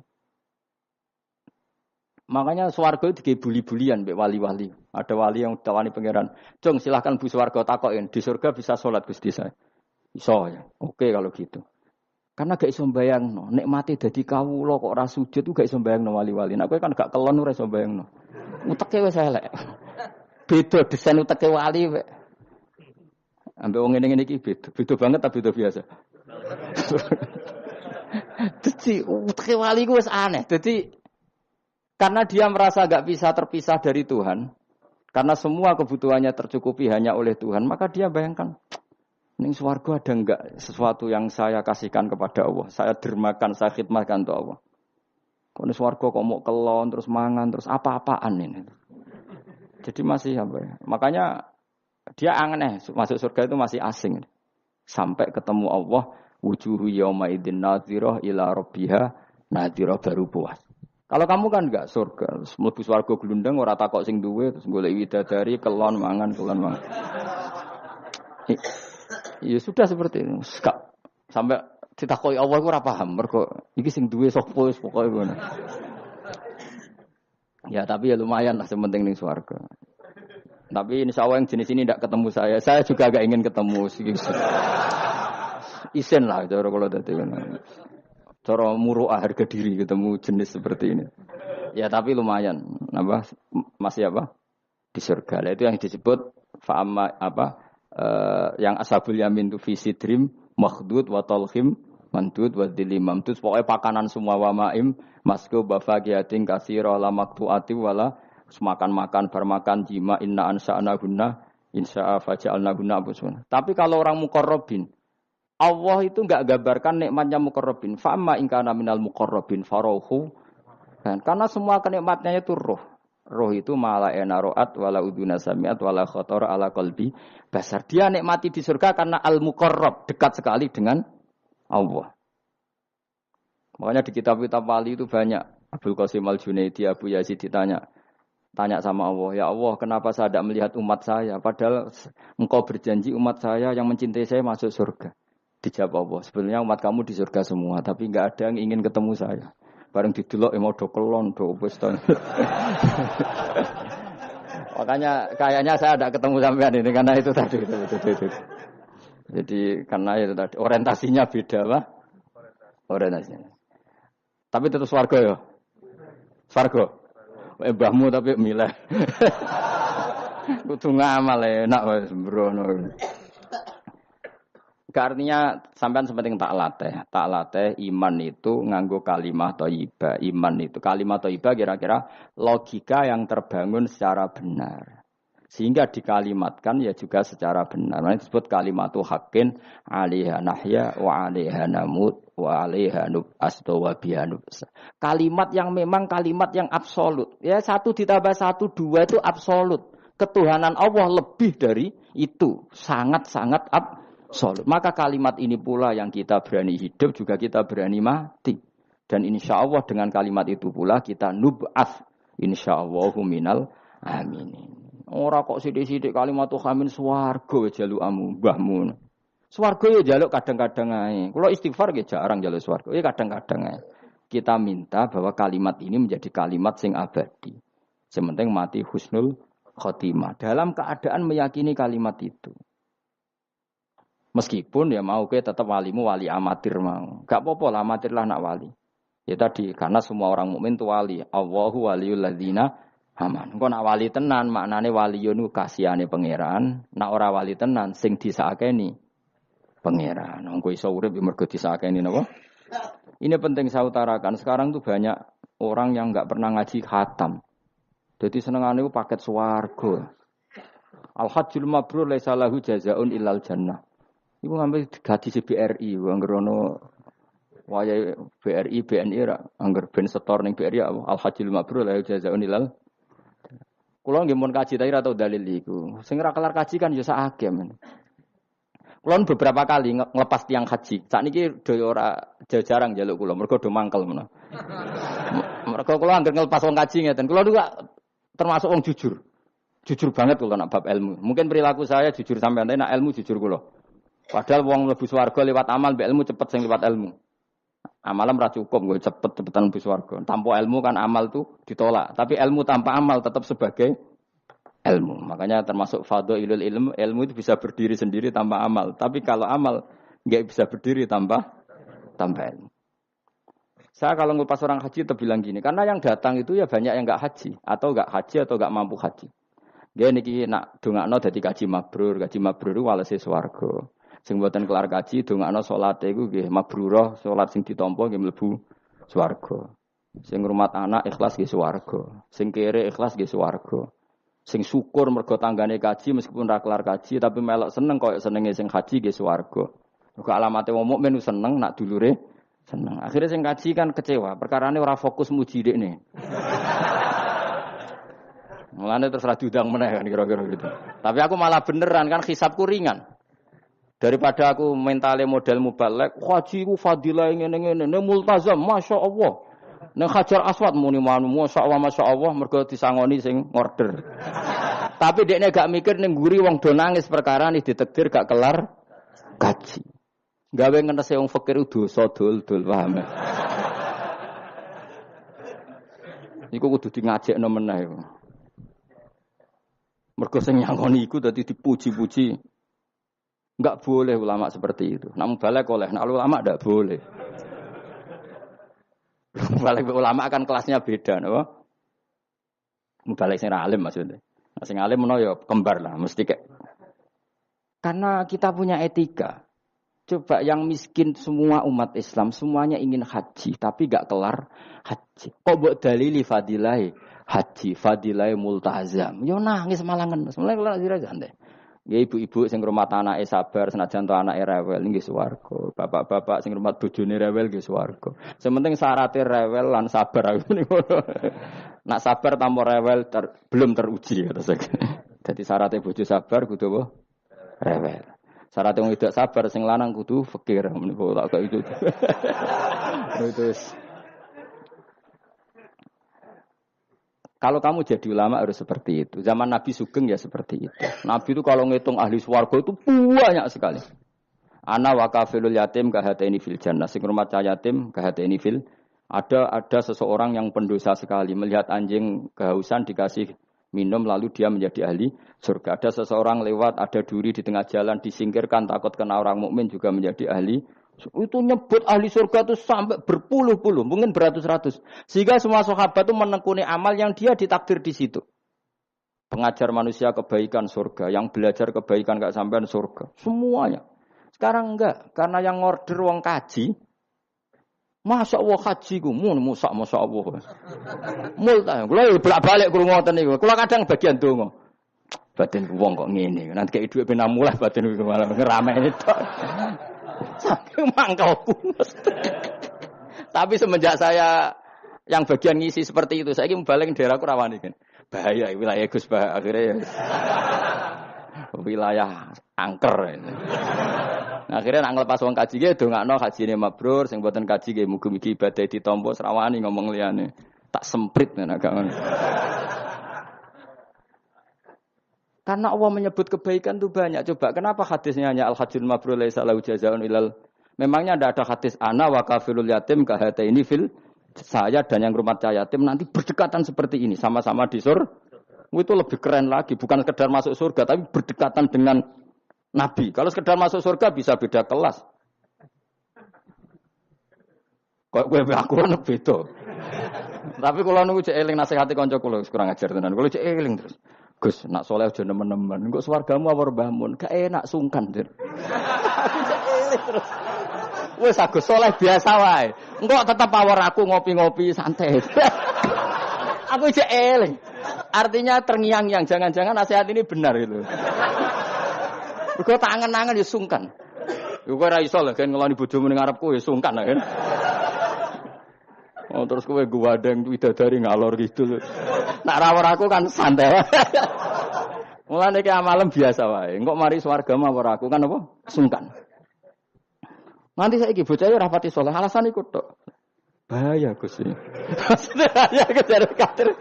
Makanya swarga itu dibuli-bulian mbek wali-wali. Ada wali yang tawani pangeran, "Jong, silahkan Bu swarga takokin, di surga bisa salat Gusti saya." Iso ya. Oke kalau gitu. Karena gak iso mbayangno, nek mati dadi kawula kok ora sujud ku gak iso mbayangno wali-wali. Nek kowe kan gak kelon ora iso mbayangno. Uteke wis elek. Beda desain uteke wali wek. Ambek wong ngene-ngene iki beda. Beda banget ta beda biasa. Dadi uteke wali ku wis aneh. Dadi karena dia merasa gak bisa terpisah dari Tuhan, karena semua kebutuhannya tercukupi hanya oleh Tuhan, maka dia bayangkan, ning swarga ada enggak sesuatu yang saya kasihkan kepada Allah, saya dermakan, saya khidmatkan untuk Allah. Kok ning swarga kok mau kelon, terus mangan, terus apa-apaan ini. Jadi masih apa ya? Makanya dia aneh, masuk surga itu masih asing. Sampai ketemu Allah, wujuhu yauma idzin nadhirah ila rabbiha nadhirah baru puas. Kalau kamu kan enggak surga, mlebu swarga glundeng ora takok sing duwe terus golek widadari kelon mangan. Ya sudah seperti itu. Sampai ditakoi Allah aku ora paham mergo iki sing duwe sapa wis pokoke ngono. Ya tapi ya lumayan lah sementing ning swarga. Tapi insyaallah yang jenis ini tidak ketemu saya. Saya juga agak ingin ketemu isen lah cara kalau dadi ngono. Cara muruah harga diri ketemu jenis seperti ini. Ya tapi lumayan. Apa masih apa? Di surga. Lah itu yang disebut fa'amma apa yang ashabul yamin tu fi sidrim makhdud wa talhim mandud wa dilimam itu pokoknya pakanan semua wa maim masku bafaqiyatin katsira la maqtuati wala makan-makan bermakan jima inna ansa'na gunna insya'a faja'alna gunna abusun. Tapi kalau orang muqarrabin Allah itu enggak gambarkan nikmatnya muqarrabin fa amma in kana minal muqarrabin faruhu kan karena semua kenikmatnya itu roh. Roh itu mala enaroat wala uduna samiat wala khotor ala qalbi basar. Dia nikmati di surga karena al-muqarrab, dekat sekali dengan Allah. Makanya di kitab-kitab wali itu banyak. Abdul Qasim Al-Junaidi, Abu Yazid tanya sama Allah, ya Allah, kenapa saya tidak melihat umat saya? Padahal engkau berjanji umat saya yang mencintai saya masuk surga. Dijawab Allah, sebenarnya umat kamu di surga semua, tapi enggak ada yang ingin ketemu saya. Bareng didelok mau do kelon do wis to. Makanya kayaknya saya tidak ketemu sampean ini karena itu tadi itu. Jadi karena itu tadi orientasinya beda, Pak. Orientasinya. Tapi tetap swarga ya. Swarga. Mbahmu tapi milih. Kudu ngamal enak wis mbrono. Artinya sampean sepenting tak latih iman itu nganggo kalimah thayyibah. Iman itu kalimah thayyibah kira-kira logika yang terbangun secara benar. Sehingga dikalimatkan ya juga secara benar. Nah, disebut kalimatu haqqin 'alaiha nahya wa 'alaiha namut wa 'alaiha nub'astu wa biha nub'as. Kalimat yang memang kalimat yang absolut. Ya 1 ditambah 1 2 itu absolut. Ketuhanan Allah lebih dari itu. Sangat-sangat absolut. Maka kalimat ini pula yang kita berani hidup juga kita berani mati. Dan insya Allah dengan kalimat itu pula kita nub'ats insyaallahu minal aminin. Ora kok sithik-sithik kalimat amin swarga jalukamu mbahmu. Swarga ya jaluk kadang-kadang ae. Kula istighfar nggih jarang jaluk swarga. Ya kadang-kadang ae. Kita minta bahwa kalimat ini menjadi kalimat sing abadi. Sementing mati husnul khotimah dalam keadaan meyakini kalimat itu. Meskipun ya mau ke tetap walimu wali amatir mau. Gak apa-apa lah amatir lah nak wali. Ya tadi karena semua orang mukmin itu wali. Allahu waliyul ladzina aman. Engko nak wali tenan maknane waliyun kasihane pangeran. Nak ora wali tenan sing disakeni pangeran. Engko iso urip mergo disakeni napa? Ini penting saya utarakan. Sekarang tuh banyak orang yang enggak pernah ngaji khatam. Jadi senengane ku paket swarga. Al-hajjul mabrur laisa lahu jazaa'un illal jannah. Iku ngambil gaji si BRI, angger ono wayahe BRI, BNI ra, angger ben setor ning BRI al-hajjul mabrur la jazaa'un ilal. Kula nggih mun kaji tapi ra tau dalil iku. Sing ora kelar kaji kan ya sakake men. Kula beberapa kali ngelepas tiang haji. Sakniki do ora jarang njaluk kula, mergo do mangkel menawa. Mergo kula angger ngelepas wong kaji ngeten. Kula juga termasuk wong jujur. Jujur banget kula nak bab ilmu. Mungkin perilaku saya jujur sampean, nak ilmu jujur kula. Padahal wong mlebu swarga lewat amal, mbek ilmu cepet sing lewat ilmu. Amalan ora cukup nggo cepet-cepetan mlebu swarga. Tanpa ilmu kan amal tuh ditolak, tapi ilmu tanpa amal tetap sebagai ilmu. Makanya termasuk fadhailul ilmu itu bisa berdiri sendiri tanpa amal. Tapi kalau amal enggak bisa berdiri tanpa ilmu. Saya kalau ngupas orang haji bilang gini, karena yang datang itu ya banyak yang enggak haji atau enggak mampu haji. Dia niki nak dongakno dadi kaji mabrur walese swarga. Sing mboten kelar kaji dongakno salate iku nggih mabrurah, salat sing ditampa nggih mlebu swarga. Sing ngrumat anak ikhlas nggih swarga. Sing kere ikhlas nggih swarga. Sing syukur mergo tanggane kaji meskipun ra kelar kaji tapi melok seneng koyo senenge sing haji nggih swarga. Mergo alamate wong mukmin seneng nak dulure seneng. Akhirnya sing kaji kan kecewa, perkarane ora fokus muji dekne. Mulane terus ra diundang meneh kan kira-kira gitu. Tapi aku malah beneran kan hisabku ringan. Daripada aku mentale model mubalek, haji ku fadilah ngene-ngene, multazam, masyaallah. Nek Hajar Aswad muni manu, masyaallah, mergo disangoni sing order. Tapi dekne gak mikir ning nguri wong do nangis perkara nih ditakdir gak kelar kaji. Gawe ngenese wong fakir dosa dul-dul paham. Iku kudu di ngajekno meneh. Mergo sing nyangoni iku dadi dipuji-puji. Enggak boleh ulama seperti itu. Namun balik oleh, nah ulama enggak boleh. Balik ulama kan kelasnya beda, no? Balik sing alim maksudnya. Nah, sing alim menawa ya kembar lah, mesti kayak. Karena kita punya etika. Coba yang miskin semua umat Islam semuanya ingin haji, tapi enggak kelar haji. Kok mbok dalili fadilai haji, fadilai multazam. Yo nangis malangen, semuanya kelar santai. Ya ibu-ibu sing ngrumat anake sabar senajan to anake rewel nggih swarga. Bapak-bapak sing ngrumat bojone rewel nggih swarga. Sementing syaratnya rewel lan sabar aku niku. Nak sabar tanpa rewel belum teruji kata saya. Dadi syaratnya bojo sabar kudu apa? Rewel. Syaratnya wong tidak sabar sing lanang kudu fakir niku tak kok itu. Terus kalau kamu jadi ulama harus seperti itu. Zaman Nabi Sugeng ya seperti itu. Nabi itu kalau ngitung ahli swarga itu banyak sekali. Ana wa kafilul yatim kahataini fil jannah. Sing rumah yatim kahataini fil. Ada seseorang yang pendosa sekali melihat anjing kehausan dikasih minum lalu dia menjadi ahli surga. Ada seseorang lewat ada duri di tengah jalan disingkirkan takut kena orang mukmin juga menjadi ahli. Itu nyebut ahli surga itu sampai berpuluh-puluh, mungkin beratus-ratus. Sehingga semua sahabat itu menekuni amal yang dia ditakdir di situ. Pengajar manusia kebaikan surga, yang belajar kebaikan gak sampean surga. Semuanya. Sekarang enggak, karena yang order wong kaji. Masya Allah haji ku, Masya Allah. Multa, kalau bolak-balik kurang ngoten niku. Kalau kadang bagian donga. Batin wong kok ngene. Nanti kayak duit ben mulai batin ku malah ngerameni tok. Saking mangkelku. Tapi semenjak saya yang bagian ngisi seperti itu, saya ingin balik daerahku rawani kan. Bahaya wilayah Gus Bah akhirnya wilayah angker. Akhirnya nak ngelepas wong kaji ge dongakno kajine mabrur, sing mboten kaji ge mugi-mugi ibadah ditampa serawani ngomong liyane. Tak semprit kan agak ngono. Karena Allah menyebut kebaikan itu banyak. Coba kenapa hadisnya hanya al-hajjul mabrur laisa lahu jazaa'un ilal. Memangnya tidak ada hadis ana wa kafilul yatim kahataini fil. Saya dan yang rumah yatim nanti berdekatan seperti ini sama-sama di surga. Itu lebih keren lagi, bukan sekedar masuk surga tapi berdekatan dengan Nabi. Kalau sekedar masuk surga bisa beda kelas. Kok kowe aku ana beda. Tapi kalau nunggu cek eling nasihati kanca kula kurang ajar tenan. Kalau cek eling terus Gus, nak soleh aja nemen-nemen. Engko swargamu awor mbahmun, gak enak sungkan, Dir. Aku cek eling terus. Wes Agus soleh biasa wae. Engko tetep awor aku ngopi-ngopi santai. Aku cek eling. Artinya terngiang-ngiang, jangan-jangan nasihat ini benar itu. Engko tak angen-angen ya sungkan. Yo kowe ora iso lho kan ngeloni bojomu ning ngarepku ya sungkan kan. Oh terus kowe guwadeng widadari ngalor gitu lho. Nak rawor aku kan santai. Mulane iki amalem biasa wae. Engko mari swarga mawar aku kan apa? Sungkan. Nanti saiki bocah ora pati saleh, alasan iku tok. Bahaya Gus iki. Bahaya kejar kadir.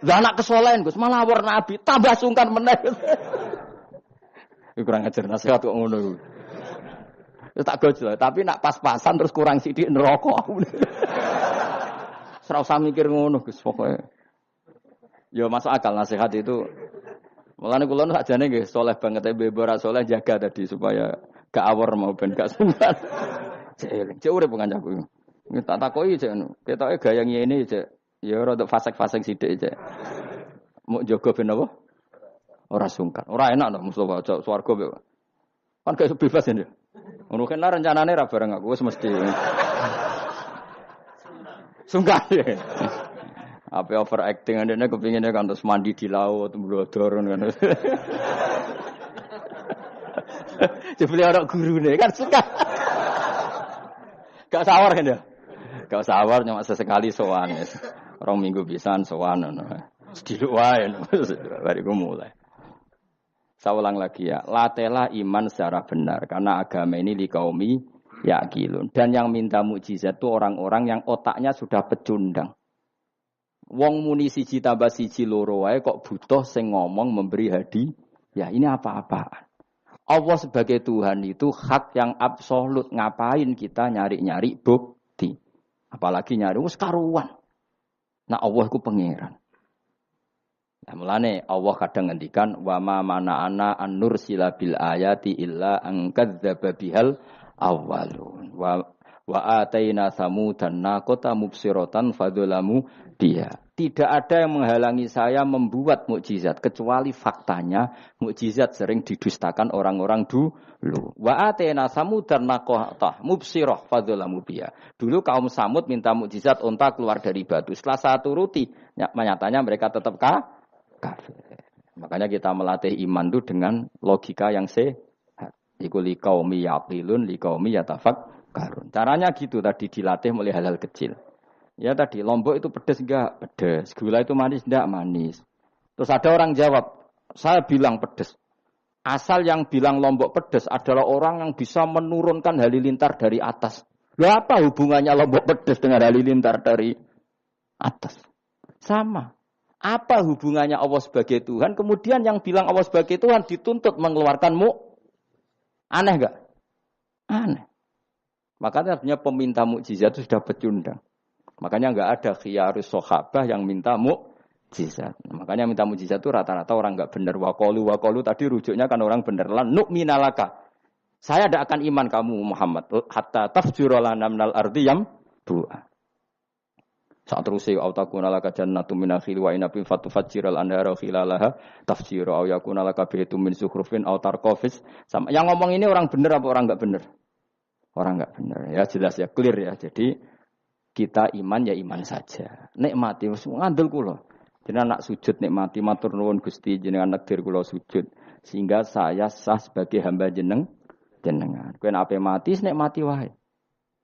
Lah anak kesolehan Gus, malah war nabi, tambah sungkan meneh. Kurang ajar nasihat kok ngono. Ya tak gojol, tapi nak pas-pasan terus kurang sithik neraka. Ora usah mikir ngono Gus pokoke. Ya masuk akal nasihat itu. Mulane kula sakjane nggih saleh banget bebo ora saleh jaga tadi supaya gak awor mau ben gak sungkan. Cek urip kancaku. Tak takoki cek ngono. Ketoke gaya ngene cek. Ya ora untuk fasek-fasek sithik cek. Mau jaga ben apa? Ora sungkan. Ora enak to Mustofa aja swarga kok. Kan gak bebas ya. Ngono kan rencanane ra bareng aku wis mesti. Sungkan ya. Apa overacting ndekne kepingine kan terus mandi di laut mblodor ngono. Jebule ora gurune kan suka. Gak sawar kan ya? Gak sawar cuma sesekali sowan wis. 2 minggu pisan sowan ngono. Sediluk wae bariku mulai. Saya ulang lagi ya, latela iman secara benar karena agama ini liqaumi yaqilun. Dan yang minta mukjizat itu orang-orang yang otaknya sudah pecundang. Wong muni siji tambah siji loro wae kok butuh sing ngomong memberi hadiah. Ya ini apa-apaan. Allah sebagai Tuhan itu hak yang absolut. Ngapain kita nyari-nyari bukti? Apalagi nyari wis karuan. Nah Allah itu pangeran. Nah mulane Allah kadang ngendikan wa ma mana'ana an nursila bil ayati illa an kadzdzaba bihal awwalun. Wa ataina samudan naqata mubsiratan fadzalamu biha. Tidak ada yang menghalangi saya membuat mukjizat kecuali faktanya mukjizat sering didustakan orang-orang dulu. Wa atena samudan naqata mubsirah fadzalamu biha. Dulu kaum Samud minta mukjizat unta keluar dari batu. Setelah saya turuti, nyatanya mereka tetap kafir. Makanya kita melatih iman itu dengan logika yang sehat. Iku liqaumi yaqilun liqaumi yatafakkarun. Caranya gitu tadi dilatih mulai hal-hal kecil. Ya tadi, Lombok itu pedes enggak? Pedes. Gula itu manis enggak? Manis. Terus ada orang jawab, saya bilang pedes. Asal yang bilang Lombok pedes adalah orang yang bisa menurunkan halilintar dari atas. Lah apa hubungannya Lombok pedes dengan halilintar dari atas? Sama. Apa hubungannya Allah sebagai Tuhan? Kemudian yang bilang Allah sebagai Tuhan dituntut mengeluarkanmu. Aneh enggak? Aneh. Makanya artinya peminta mukjizat itu sudah pecundang. Makanya enggak ada khiyarus sahabah yang minta mukjizat. Makanya minta mukjizat itu rata-rata orang enggak benar. Waqalu tadi rujuknya kan orang benar. Lan nu'minalaka. Saya tidak akan iman kamu Muhammad hatta tafjura lana minal ardi yambu'a. Saat terusé au takuna laka jannatu min akhil wa inabin fatufajjiral anhara khilalaha tafjira au yakuna laka baytun min zukhrufin au tarqafis. Sama yang ngomong ini orang benar apa orang enggak benar? Orang enggak benar. Ya jelas ya, clear ya. Jadi kita iman ya iman saja. Nikmati wis ngandel kula. Jenengan nak sujud nikmati matur nuwun Gusti jenengan nekdir kula sujud sehingga saya sah sebagai hamba jenengan. Kowe nek ape mati nikmati wae.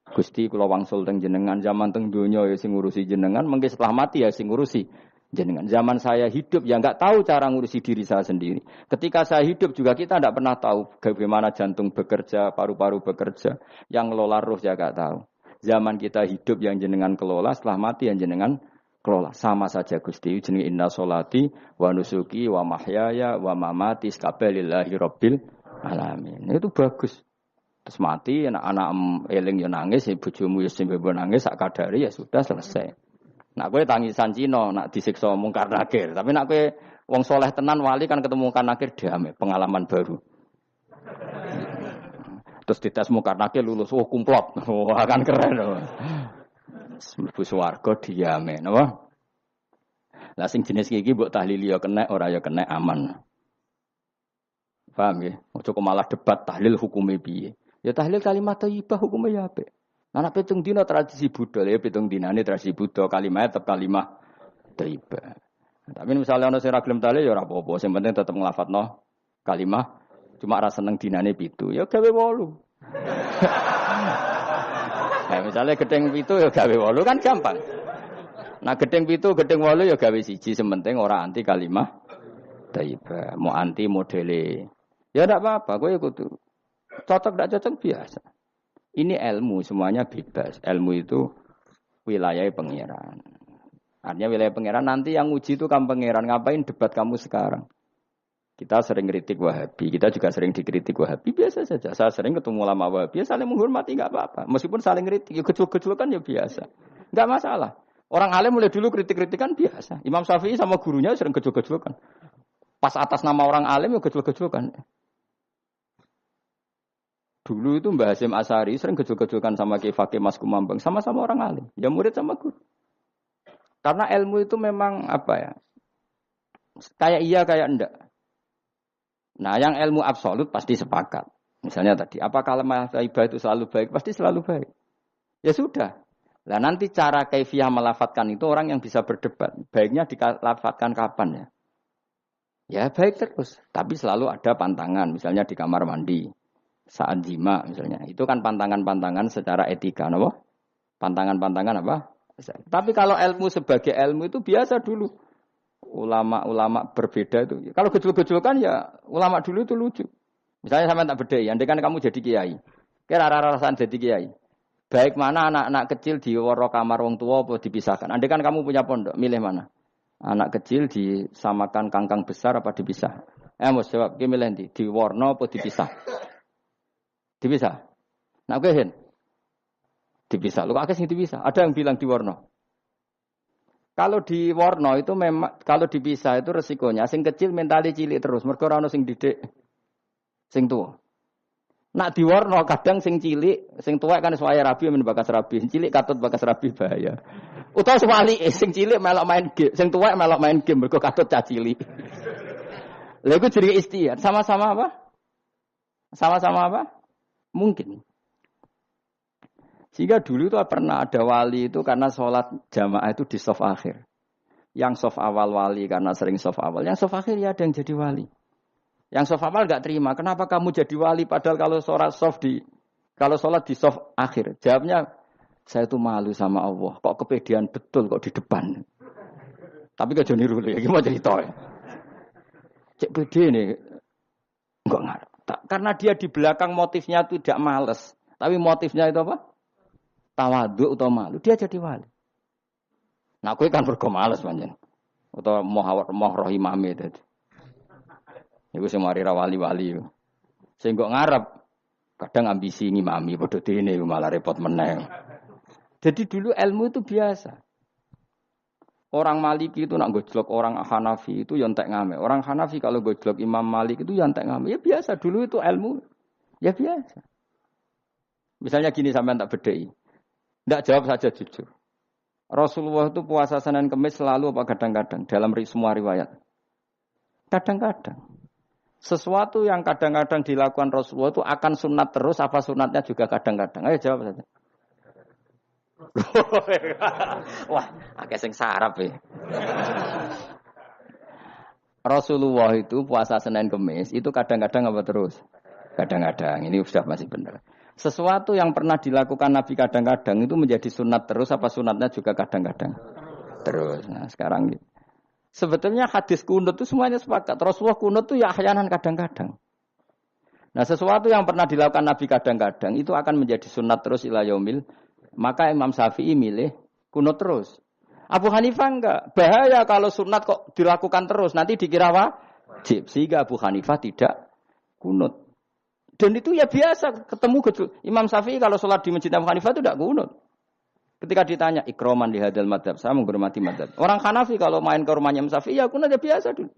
Gusti kula wangsul teng jenengan zaman teng donya ya sing ngurusi jenengan, mengke setelah mati ya sing ngurusi jenengan. Zaman saya hidup ya enggak tahu cara ngurusi diri saya sendiri. Ketika saya hidup juga kita enggak pernah tahu bagaimana jantung bekerja, paru-paru bekerja, yang ngelola ruh ya enggak tahu. Zaman kita hidup yang jenengan kelola, setelah mati yang jenengan kelola. Sama saja Gusti, jeneng inna sholati wa nusuki wa mahyaya wa mamati sakabeh rabbil alamin. Itu bagus. Terus mati anak-anak eling yo nangis, bojomu yo sing nangis sak kadare ya sudah selesai. Nak kowe tangisan Cina, nak disiksa mungkar nakir. Tapi nak kowe wong soleh tenan wali kan ketemu mungkar nakir damai, pengalaman baru. Terus dites mungkar nakir lulus, kumplot. Wah kan keren. Mlebu swarga diame, napa? Lah sing jenis iki mbok tahlili ya kena, ora ya kena aman. Paham nggih? Ojo malah debat tahlil hukume piye. Ya tahlil kalimat thayyibah hukume ya apik. Anak pitung dina tradisi Buddha, ya pitung dinane tradisi Buddha, kalimat tetap kalimat thayyibah. Tapi misalnya ana sing ra gelem tahlil ya ora apa-apa, sing penting tetep nglafadzno kalimat. Cuma rasa seneng dinane 7, ya gawe 8. Nah, misalnya gedeng 7 ya gawe 8 kan gampang. Nah gedeng 7, gedeng 8 ya gawe 1, sementing ora anti kalimah thayyibah, mau anti modele. Ya ndak apa-apa, kowe kudu cocok ndak cocok biasa. Ini ilmu semuanya bebas. Ilmu itu wilayah pangeran. Artinya wilayah pangeran nanti yang uji itu kamu pangeran. Ngapain debat kamu sekarang? Kita sering kritik Wahabi, kita juga sering dikritik Wahabi, biasa saja. Saya sering ketemu ulama Wahabi, saling menghormati enggak apa-apa. Meskipun saling kritik, ya gejol-gejol kan ya biasa. Enggak masalah. Orang alim mulai dulu kritik-kritikan biasa. Imam Syafi'i sama gurunya sering gejol-gejol kan. Pas atas nama orang alim ya gejol-gejol kan. Dulu itu Mbah Hasyim Asy'ari sering gejol-gejol kan sama Ki Fakih Mas Kumambang, sama-sama orang alim. Ya murid sama guru. Karena ilmu itu memang apa ya? Kayak iya kayak enggak. Nah, yang ilmu absolut pasti sepakat. Misalnya tadi, apa kalimah thayyibah itu selalu baik? Pasti selalu baik. Ya sudah. Nah, nanti cara kaifiyah melafatkan itu orang yang bisa berdebat. Baiknya dilafatkan kapan ya? Ya baik terus. Tapi selalu ada pantangan. Misalnya di kamar mandi. Saat jima misalnya. Itu kan pantangan-pantangan secara etika. Apa? Pantangan-pantangan apa? Tapi kalau ilmu sebagai ilmu itu biasa dulu. Ulama-ulama berbeda itu. Kalau gejol-gejol kan ya ulama dulu itu lucu. Misalnya sama tak bedai, andai kan kamu jadi kiai. Kira rara-rasaan jadi kiai. Baik mana anak-anak kecil di woro kamar wong tua apa dipisahkan. Andai kan kamu punya pondok, milih mana? Anak kecil disamakan kangkang besar apa dipisah? Mus jawab, ki milih ndi? Diwarna apa dipisah? Dipisah. Nah, oke hen. Dipisah. Lu akeh sing dipisah. Ada yang bilang diwarna. Kalau diwarna itu memang kalau dipisah itu resikonya sing kecil mentali cilik terus, mergo ora ono sing didik sing tuwa. Nak diwarna kadang sing cilik, sing tuwek kan suwaya rabi men bakas rabi, cilik katut bakas rabi bahaya. Utawa sebalike sing cilik melok main game, sing tuwek melok main game mergo katut cah cilik. Lha iku jenenge istihad, sama-sama apa? Sama-sama apa? Mungkin. Sehingga dulu itu pernah ada wali itu karena sholat jamaah itu di shaf akhir. Yang shaf awal wali karena sering shaf awal, yang shaf akhir ya ada yang jadi wali. Yang shaf awal enggak terima. Kenapa kamu jadi wali padahal kalau sholat di shaf akhir? Jawabnya, saya itu malu sama Allah. Kok kepedean betul kok di depan. Tapi gak jadi niru ya. Gimana cerita ya? Cek pede nih. Enggak ngarep. Karena dia di belakang motifnya itu tidak males. Tapi motifnya itu apa? Tawadhu atau malu. Dia jadi wali. Nah aku kan mergo males panjen. Atau moh roh imame tadi. Iku sing mari ra wali-wali. Sing kok ngarep kadang ambisi ngimami padha dene malah repot meneh. Jadi dulu ilmu itu biasa. Orang Maliki itu nak gojlok orang Hanafi itu ya entek ngame. Orang Hanafi kalau gojlok Imam Malik itu ya entek ngame. Ya biasa dulu itu ilmu. Ya biasa. Misalnya gini sampean tak bedhei. Ndak jawab saja jujur. Rasulullah itu puasa Senin Kamis selalu apa kadang-kadang dalam semua riwayat. Kadang-kadang. Sesuatu yang kadang-kadang dilakukan Rasulullah itu akan sunat terus apa sunatnya juga kadang-kadang. Ayo jawab saja. Wah, akeh sing sarap ya. Rasulullah itu puasa Senin Kamis itu kadang-kadang apa terus? Kadang-kadang. Ini sudah masih benar. Sesuatu yang pernah dilakukan Nabi kadang-kadang itu menjadi sunat terus apa sunatnya juga kadang-kadang terus. Nah sekarang sebetulnya hadis kunut itu semuanya sepakat. Rasulullah kunut itu ya ahyanan kadang-kadang. Nah sesuatu yang pernah dilakukan Nabi kadang-kadang itu akan menjadi sunat terus ila yaumil. Maka Imam Syafi'i milih kunut terus. Abu Hanifah enggak. Bahaya kalau sunat kok dilakukan terus. Nanti dikira wajib. Sehingga Abu Hanifah tidak kunut. Dan itu ya biasa ketemu Imam Syafi'i kalau sholat di masjid Abu Hanifah itu tidak kunut. Ketika ditanya ikroman di hadal madhab, saya menghormati madhab. Orang Hanafi kalau main ke rumahnya Imam Syafi'i ya kunut ya biasa dulu.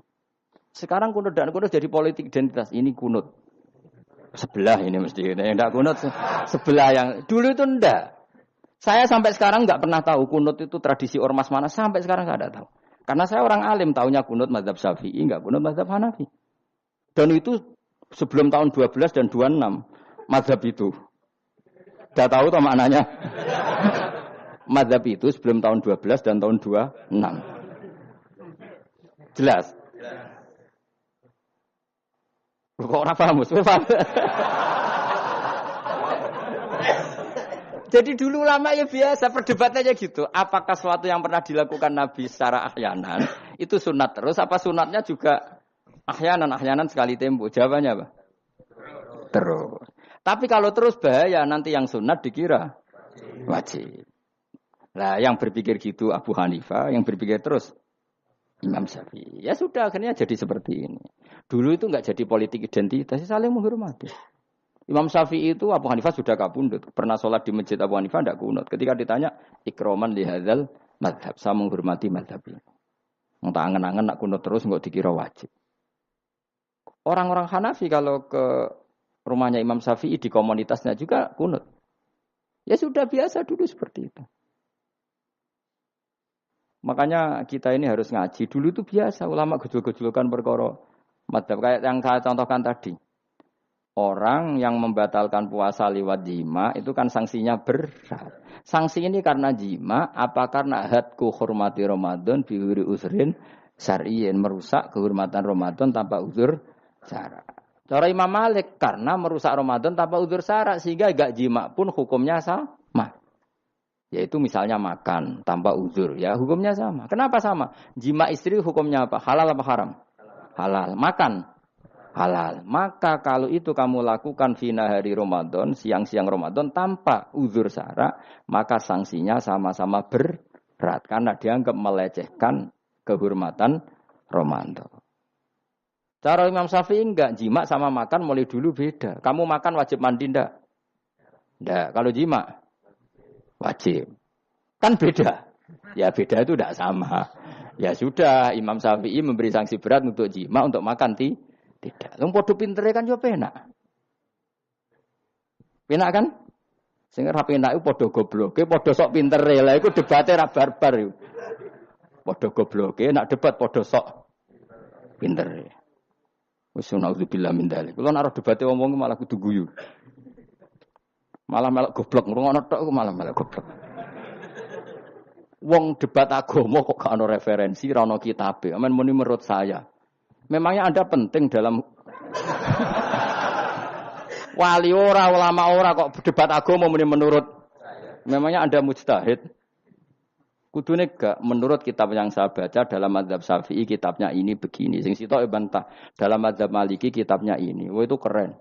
Sekarang kunut dan kunut jadi politik identitas. Ini kunut sebelah ini mesti yang tidak kunut sebelah yang dulu itu enggak. Saya sampai sekarang enggak pernah tahu kunut itu tradisi ormas mana. Sampai sekarang enggak ada tahu. Karena saya orang alim tahunya kunut madhab Syafi'i enggak kunut madhab Hanafi. Dan itu sebelum tahun 12 dan 26 mazhab itu. Sudah tahu toh maknanya? Mazhab itu sebelum tahun 12 dan tahun 26. Jelas? Kok ora paham, Mus? Jadi dulu lama ya biasa perdebatannya gitu. Apakah sesuatu yang pernah dilakukan Nabi secara ahyanan itu sunat terus apa sunatnya juga ahyanan sekali tempo. Jawabannya apa? Terus. Tapi kalau terus bahaya nanti yang sunat dikira wajib. Nah, yang berpikir gitu Abu Hanifah, yang berpikir terus Imam Syafi'i. Ya sudah akhirnya jadi seperti ini. Dulu itu enggak jadi politik identitas, saling menghormati. Imam Syafi'i itu Abu Hanifah sudah kabundut. Pernah sholat di masjid Abu Hanifah enggak kunut. Ketika ditanya ikroman li hadzal madhab, saya menghormati madhab ini. Entah angen-angen nak kunut terus enggak dikira wajib. Orang-orang Hanafi kalau ke rumahnya Imam Syafi'i di komunitasnya juga kunut. Ya sudah biasa dulu seperti itu. Makanya kita ini harus ngaji. Dulu itu biasa ulama gejol-gejolkan perkara madzhab kayak yang saya contohkan tadi. Orang yang membatalkan puasa lewat jima itu kan sanksinya berat. Sanksi ini karena jima apa karena hadku hormati Ramadan bihuri usrin syar'iyyin merusak kehormatan Ramadan tanpa uzur syarak. Cara Imam Malik karena merusak Ramadan tanpa uzur syarak sehingga gak jima pun hukumnya sama. Yaitu misalnya makan tanpa uzur ya hukumnya sama. Kenapa sama? Jima istri hukumnya apa? Halal apa haram? Halal. Makan halal. Maka kalau itu kamu lakukan fina hari Ramadan, siang-siang Ramadan tanpa uzur syara, maka sanksinya sama-sama berat karena dianggap melecehkan kehormatan Ramadan. Cara Imam Syafi'i enggak, jima sama makan mulai dulu beda. Kamu makan wajib mandi enggak? Enggak, kalau jima wajib. Kan beda. Ya beda itu enggak sama. Ya sudah, Imam Syafi'i memberi sanksi berat untuk jima, untuk makan tidak. Wong padha pintere kan yo penak. Penak kan? Sing ora penak iku padha gobloke, padha sok pintere. Lah iku debate ra barbar iku. Padha gobloke, nak debat padha sok pintere. Wis naudzubillah min dzalik. Kulo nek debate wong malah kudu guyu. Malah melok goblok, ngrungokno tok iku malah melok goblok. Wong debat agama kok gak ono referensi, ra ono kitabe. Amen muni menurut saya. Memangnya Anda penting dalam wali ora, ulama ora kok debat agama muni menurut. Memangnya Anda mujtahid? Kudune gak menurut kitab yang saya baca dalam mazhab Syafi'i kitabnya ini begini. Sing sitok bantah dalam mazhab Maliki kitabnya ini. Wah itu keren.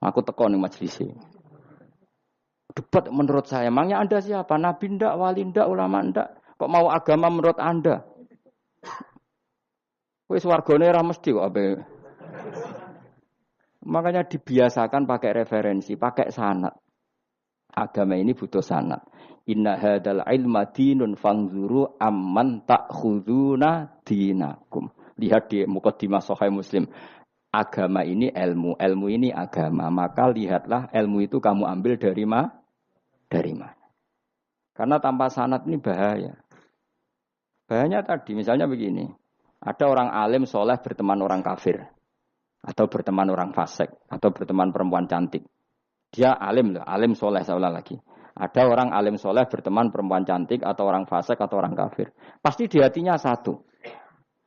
Aku teko ning majelis e. Debat menurut saya. Emangnya Anda siapa? Nabi ndak, wali ndak, ulama ndak? Kok mau agama menurut Anda? Wis wargane ora mesti kok ape. Makanya dibiasakan pakai referensi, pakai sanad. Agama ini butuh sanad. Inna hadzal ilma dinun fanzuru amman ta'khuduna dinakum. Lihat di muqaddimah Sahih Muslim. Agama ini ilmu, ilmu ini agama. Maka lihatlah ilmu itu kamu ambil dari mana? Karena tanpa sanad ini bahaya. Bahayanya tadi, misalnya begini. Ada orang alim soleh berteman orang kafir. Atau berteman orang fasik. Atau berteman perempuan cantik. Dia alim loh, alim soleh seolah lagi. Ada orang alim soleh berteman perempuan cantik. Atau orang fasik atau orang kafir. Pasti di hatinya satu.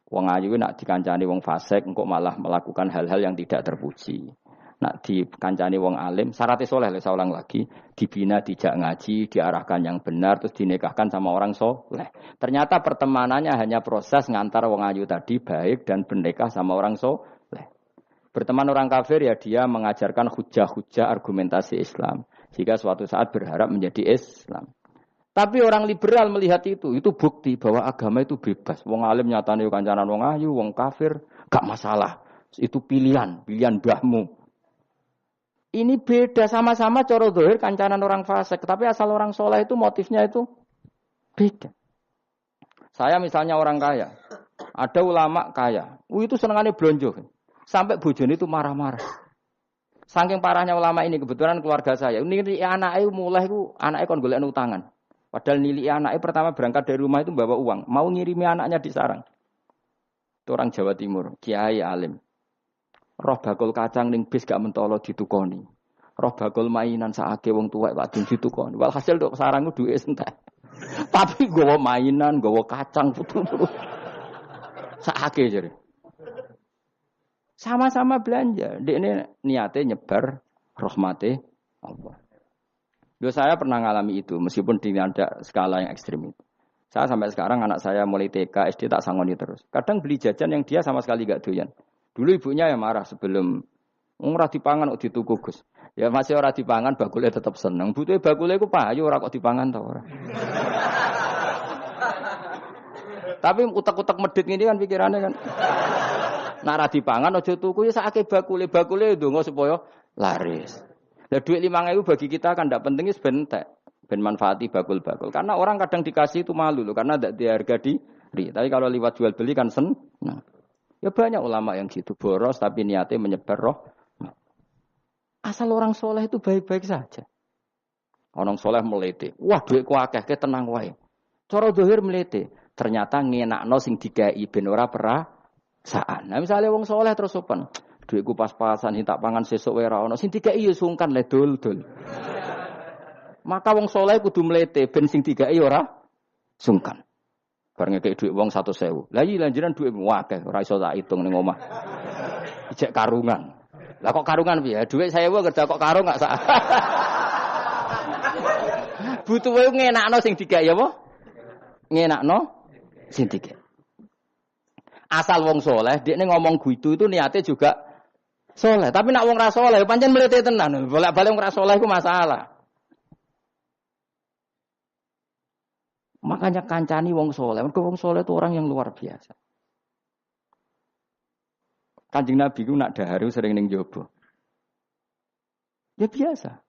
Wong ayu nak dikancani wong fasik. Engkau malah melakukan hal-hal yang tidak terpuji. Nak dikancani wong alim, syaratnya soleh, saya ulang lagi, dibina, dijak ngaji, diarahkan yang benar, terus dinikahkan sama orang soleh. Ternyata pertemanannya hanya proses ngantar wong ayu tadi baik dan bernikah sama orang soleh. Berteman orang kafir ya dia mengajarkan hujah-hujah argumentasi Islam. Jika suatu saat berharap menjadi Islam. Tapi orang liberal melihat itu bukti bahwa agama itu bebas. Wong alim nyatane kancanan wong ayu, wong kafir, gak masalah. Itu pilihan mbahmu. Ini beda sama-sama cara zahir kancanan orang fasik, tapi asal orang soleh itu motifnya itu beda. Saya misalnya orang kaya, ada ulama kaya, itu senengannya blonjo, sampai bojone itu marah-marah. Saking parahnya ulama ini kebetulan keluarga saya, ini anaknya mulai itu anaknya kon golek utangan. Padahal nilai anaknya pertama berangkat dari rumah itu bawa uang, mau ngirimi anaknya di sarang. Itu orang Jawa Timur, kiai alim. Roh bakul kacang ning bis gak mentolo ditukoni. Roh bakul mainan saake wong tuwek wadon ditukoni. Walhasil nduk sarangku duwe entek. Tapi gowo mainan, gowo kacang putu-putu. Saake jare. Sama-sama belanja. Dekne niate nyebar rahmate Allah. Yo saya pernah ngalami itu meskipun di ada skala yang ekstrim itu. Saya sampai sekarang anak saya mulai TK, SD tak sangoni terus. Kadang beli jajan yang dia sama sekali gak doyan. Dulu ibunya yang marah sebelum ora dipangan kok dituku Gus. Ya masih ora dipangan bakule tetap seneng. Butuhe bakule iku payu ora kok dipangan ta ora. Tapi utek-utek medhit ngene kan pikirane kan. Nek ora dipangan aja tuku ya sakake bakule ndonga supaya laris. Lah duit 5.000 bagi kita kan ndak penting wis ben entek. Ben manfaati bakul-bakul. Karena orang kadang dikasih itu malu loh karena ndak diharga diri. Tapi kalau liwat jual beli kan seneng. Ya banyak ulama yang gitu boros tapi niatnya menyebar roh. Asal orang soleh itu baik-baik saja. Orang soleh melete. Wah duitku akeh ke tenang wae. Cara zahir melete. Ternyata ngenakno sing dikai ben ora perasaan. Nah misalnya wong soleh terus sopan. Duitku pas-pasan tak pangan sesuk wae ora ono. Sing dikai ya sungkan le dul-dul. Maka wong soleh kudu melete ben sing dikai ora sungkan. Bareng ngekek dhuwit wong 100.000. Lah iki lanjiran dhuwit akeh ora iso tak hitung ning omah. Ijek karungan. Lah kok karungan piye? Dhuwit 1.000 kerja kok karung gak sak. Butuh wae ngenakno sing digawe apa? Ngenakno sing digawe. Asal wong soleh, dekne ngomong gitu itu niatnya juga Soleh. Tapi nak wong ra soleh, pancen mlete tenan. Bolak-balik wong ra soleh iku masalah. Makanya kancani wong soleh. Mergo wong soleh itu orang yang luar biasa. Kanjeng Nabi ku nak daharu sering ning jaba. Ya biasa.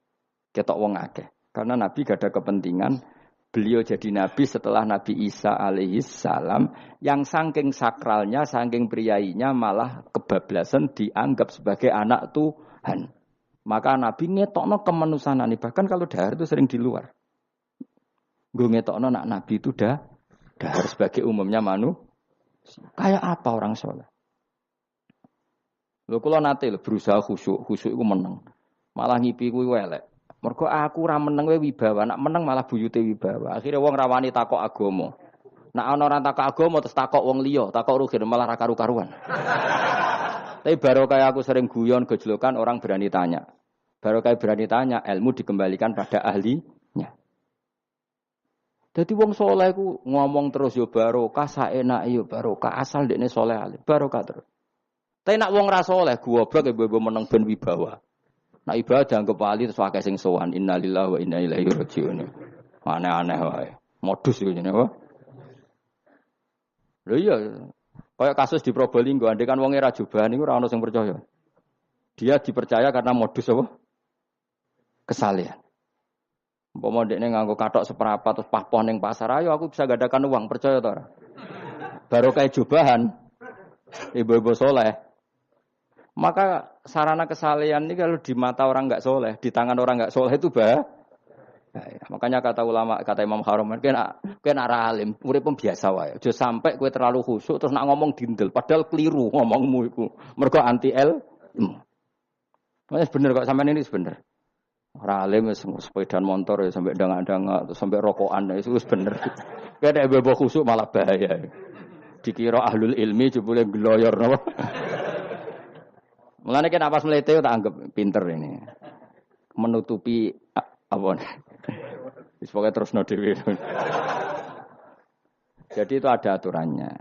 Ketok wong akeh. Karena Nabi gak ada kepentingan beliau jadi Nabi setelah Nabi Isa alaihi salam yang saking sakralnya, saking priainya malah kebablasan dianggap sebagai anak Tuhan. Maka Nabi ngetokno kemanusiaan. Bahkan kalau dahar itu sering di luar. Gue ngetokno nak Nabi itu dahar sebagai umumnya kayak apa orang soleh. Lho kula nate berusaha khusyuk iku meneng. Malah ngipi kuwi elek. Mergo aku ora meneng wae wibawa, nak meneng malah buyute wibawa. Akhire wong rawani takok agama. Nak ana ora takok agama terus takok wong liya, takok rugen malah ra karu-karuan. Tapi baru kayak aku sering guyon gejlokan orang berani tanya. Baru kayak berani tanya, ilmu dikembalikan pada ahlinya. Jadi wong soleh ku ngomong terus yo barokah, saenak yo barokah, asal dekne soleh alim, barokah terus. Tapi nak wong ra saleh goblok e mbok meneng ben wibawa. Nak ibadah anggap wali terus akeh sing sowan innalillahi wa inna ilaihi rajiun. Aneh-aneh wae. Modus iku jenenge apa? Lho iya, kayak kasus di Probolinggo, andai kan wong ra jubahan niku ora ono sing percaya. Dia dipercaya karena modus apa? Kesalehan. Umpama ndekne nganggo kathok seprapat terus pahpoh ning pasar, ayo aku bisa gadakan uang, percaya ta ora? Baru kayak jubahan ibu-ibu soleh. Maka sarana kesalehan ini kalau di mata orang enggak soleh, di tangan orang enggak soleh itu bahaya. Makanya kata ulama, kata Imam Harum, kena alim, urip biasa wae. Aja sampai kowe terlalu khusyuk terus nak ngomong dindel, padahal keliru ngomongmu iku. Mergo anti ilmu. Mas bener kok sampean ini bener. Ora alim wis sepedaan motor ya sampai dangak-dangak terus sampai rokokan itu wis bener. Kowe nek bebo khusyuk malah bahaya. Dikira ahlul ilmi jebule gloyor napa. Mulane kan pas mlete tak anggap pinter ini. Menutupi apa. Wis pokoke terusno dhewe. Jadi itu ada aturannya.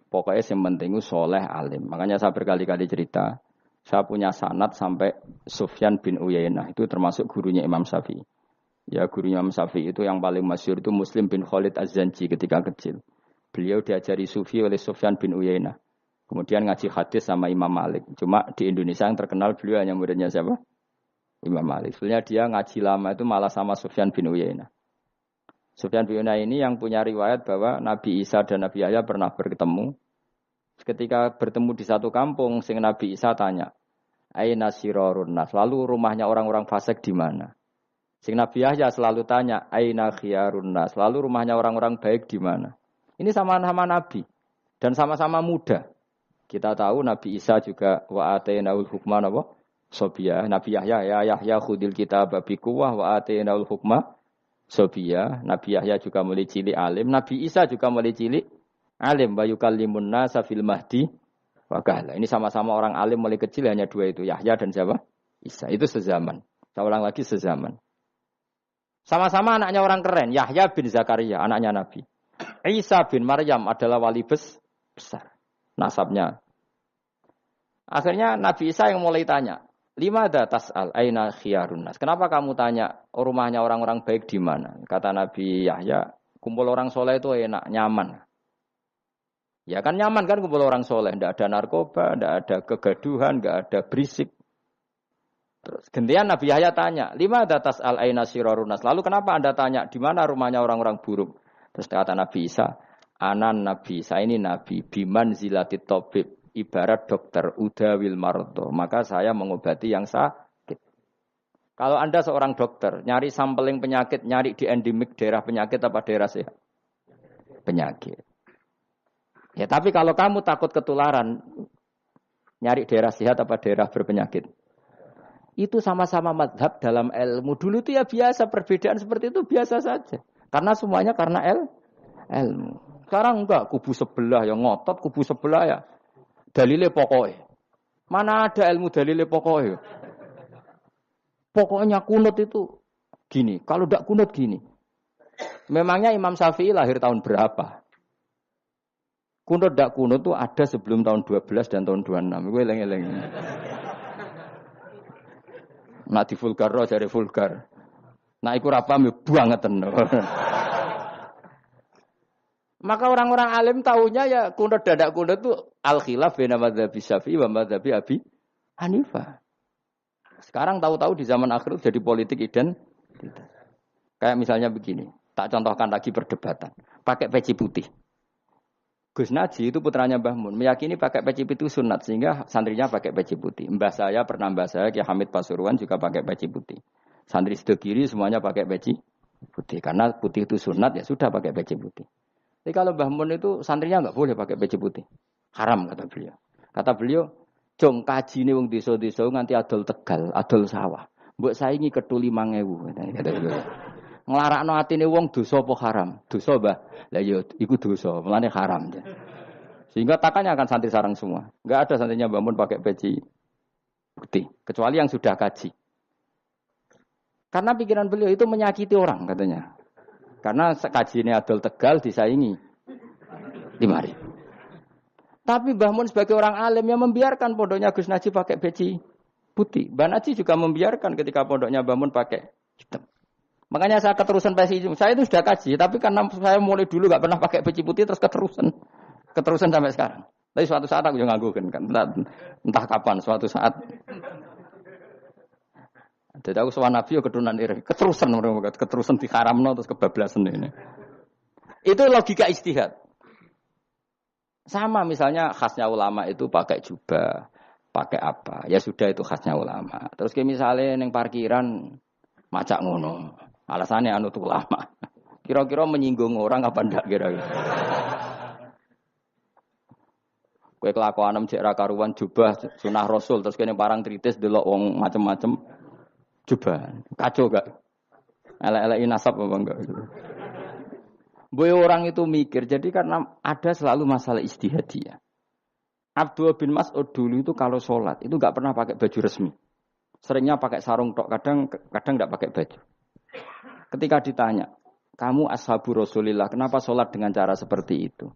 Pokoknya yang penting itu soleh alim. Makanya saya berkali-kali cerita, saya punya sanad sampai Sufyan bin Uyainah, itu termasuk gurunya Imam Syafi'i. Ya gurunya Imam Syafi'i itu yang paling masyhur itu Muslim bin Khalid Az-Zanji ketika kecil. Beliau diajari sufi oleh Sufyan bin Uyainah. Kemudian ngaji hadis sama Imam Malik. Cuma di Indonesia yang terkenal beliau hanya muridnya siapa? Imam Malik. Sebenarnya dia ngaji lama itu malah sama Sufyan bin Uyainah. Sufyan bin Uyainah ini yang punya riwayat bahwa Nabi Isa dan Nabi Yahya pernah bertemu. Ketika bertemu di satu kampung, sing Nabi Isa tanya, "Aina sirarun nas?" Lalu rumahnya orang-orang fasik di mana? Sing Nabi Yahya selalu tanya, "Aina khiyarun nas?" Lalu rumahnya orang-orang baik di mana? Ini sama-sama Nabi dan sama-sama muda. Kita tahu Nabi Isa juga wa atainaul hukma napa? Sobiyah. Nabi Yahya ya Yahya khudil kitab bi quwwah wa atainaul hukma sobiyah. Nabi Yahya juga mulai cilik alim. Nabi Isa juga mulai cilik alim. Wa yukallimun nasa fil mahdi wa kahla. Ini sama-sama orang alim mulai kecil, hanya dua itu, Yahya dan siapa? Isa. Itu sezaman. Saya ulang lagi sezaman. Sama-sama anaknya orang keren. Yahya bin Zakaria, anaknya Nabi. Isa bin Maryam adalah wali besar. Nasabnya. Akhirnya Nabi Isa yang mulai tanya, "Limada tas'al aina khiyarun nas?" Kenapa kamu tanya rumahnya orang-orang baik di mana? Kata Nabi Yahya, kumpul orang soleh itu enak, nyaman. Ya kan nyaman kan kumpul orang soleh, tidak ada narkoba, tidak ada kegaduhan, tidak ada berisik. Terus gantian Nabi Yahya tanya, "Limada tas'al aina sirarun nas?" Lalu kenapa Anda tanya di mana rumahnya orang-orang buruk? Terus kata Nabi Isa, "Anan Nabi, saya ini Nabi, biman zilatit tabib, ibarat dokter, udawil mardo. Maka saya mengobati yang sakit." Kalau Anda seorang dokter, nyari sampling penyakit, nyari di endemik daerah penyakit apa daerah sehat? Penyakit. Ya tapi kalau kamu takut ketularan, nyari daerah sehat apa daerah berpenyakit? Itu sama-sama mazhab dalam ilmu. Dulu itu ya biasa, perbedaan seperti itu biasa saja. Karena semuanya karena ilmu. Sekarang enggak, kubu sebelah yang ngotot, kubu sebelah ya dalile pokoknya. Mana ada ilmu dalile pokoknya? Pokoknya kunut itu gini, kalau enggak kunut gini. Memangnya Imam Syafi'i lahir tahun berapa? Kunut enggak kunut itu ada sebelum tahun 12 dan tahun 26. Gue eleng-eleng. Nak di vulgar jare vulgar. Nak iku ra paham buangeten. Maka orang-orang alim tahunya ya kunut dadak kunut itu al-khilaf baina madzhabi Syafi'i wa madzhabi Abi Hanifah. Sekarang tahu-tahu di zaman akhir itu jadi politik identitas. Kayak misalnya begini, tak contohkan lagi perdebatan. Pakai peci putih. Gus Naji itu putranya Mbah Mun, meyakini pakai peci putih itu sunat sehingga santrinya pakai peci putih. Mbah saya Ki Hamid Pasuruan juga pakai peci putih. Santri sebelah kiri semuanya pakai peci putih karena putih itu sunat ya sudah pakai peci putih. Tapi kalau Mbah Mun itu santrinya enggak boleh pakai peci putih. Haram kata beliau. Kata beliau, "Jong kajine wong desa-desa nganti adol Tegal, adol sawah. Mbok saingi ketu 5.000." Kata beliau. Nglarakno atine wong dosa apa haram? Dosa, Mbah. Lah ya iku dosa, mulane haram. Sehingga takanya akan santri sarang semua. Enggak ada santrinya Mbah Mun pakai peci putih, kecuali yang sudah kaji. Karena pikiran beliau itu menyakiti orang katanya. Karena kajiannya adol Tegal disaingi 5.000. Tapi Mbah Mun sebagai orang alim yang membiarkan pondoknya Gus Naji pakai peci putih. Mbah Naji juga membiarkan ketika pondoknya Mbah Mun pakai hitam. Makanya saya keterusan peci. Saya itu sudah kaji, tapi karena saya mulai dulu nggak pernah pakai peci putih terus keterusan sampai sekarang. Tapi suatu saat aku juga nganggukan kan, entah kapan suatu saat. Jadi aku sowan Nabi yo keturunan iri, keterusan diharamno terus kebablasan ini. Itu logika ijtihad. Sama misalnya khasnya ulama itu pakai jubah, pakai apa? Ya sudah itu khasnya ulama. Terus kayak misalnya neng parkiran macak ngono. Alasannya anut ulama. Kira-kira menyinggung orang apa ndak kira-kira. Kowe kelakuan cek ra karuan jubah sunah Rasul terus kene parang tritis delok wong macem-macem jubah. Kacau gak? Elek-eleki nasab apa enggak gitu. Boy orang itu mikir jadi karena ada selalu masalah ijtihadiyah. Abdullah bin Mas'ud dulu itu kalau sholat itu enggak pernah pakai baju resmi. Seringnya pakai sarung tok, kadang enggak pakai baju. Ketika ditanya, kamu ashabu Rasulillah, kenapa sholat dengan cara seperti itu?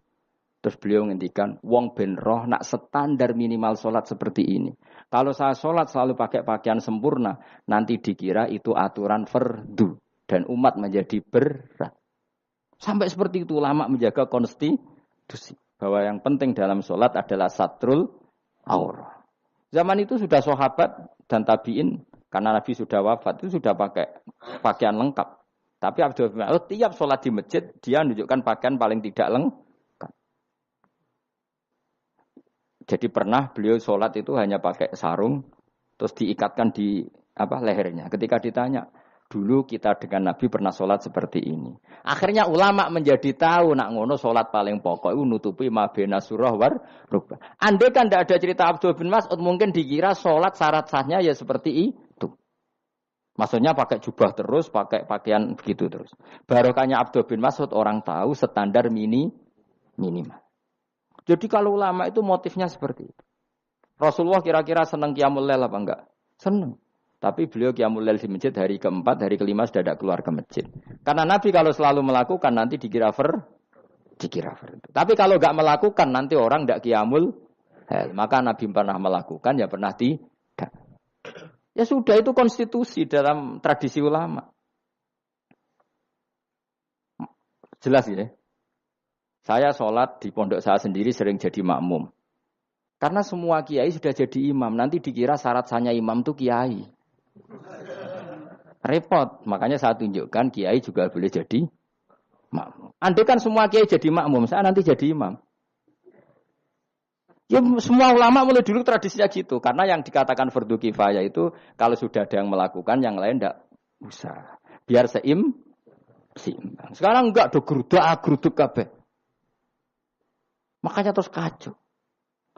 Terus beliau ngendikan, wong ben roh nak standar minimal sholat seperti ini. Kalau saya sholat selalu pakai pakaian sempurna, nanti dikira itu aturan fardu. Dan umat menjadi berat. Sampai seperti itu ulama menjaga konstitusi. Bahwa yang penting dalam sholat adalah satrul aurah. Zaman itu sudah sahabat dan tabi'in, karena Nabi sudah wafat, itu sudah pakai pakaian lengkap. Tapi Abdul bin Mas'ud tiap sholat di masjid, dia menunjukkan pakaian paling tidak lengkap. Jadi pernah beliau sholat itu hanya pakai sarung, terus diikatkan di lehernya. Ketika ditanya, dulu kita dengan Nabi pernah sholat seperti ini. Akhirnya ulama menjadi tahu, nak ngono sholat paling pokok itu nutupi mabena surah war rukbah. Andai kan tidak ada cerita Abdul bin Mas'ud, mungkin dikira sholat syarat sahnya ya seperti itu. Maksudnya pakai jubah terus, pakai pakaian begitu terus. Barokahnya Abdul bin Mas'ud orang tahu standar minimal. Jadi kalau ulama itu motifnya seperti itu. Rasulullah kira-kira senang qiyamul lail apa enggak? Senang. Tapi beliau qiyamul lail di masjid hari keempat, hari kelima sudah tidak keluar ke masjid. Karena Nabi kalau selalu melakukan nanti dikira fardu. Tapi kalau enggak melakukan nanti orang enggak qiyamul lail. Maka Nabi pernah melakukan ya pernah tidak. Ya sudah itu konstitusi dalam tradisi ulama. Jelas ya. Saya sholat di pondok saya sendiri sering jadi makmum. Karena semua kiai sudah jadi imam. Nanti dikira syarat sahnya imam itu kiai. Repot. Makanya saya tunjukkan kiai juga boleh jadi makmum. Andai kan semua kiai jadi makmum, saya nanti jadi imam. Ya semua ulama mulai dulu tradisinya gitu. Karena yang dikatakan fardu kifayah itu kalau sudah ada yang melakukan, yang lain tidak usah. Biar seimbang. Sekarang enggak do geruduk kabeh. Makanya terus kacau.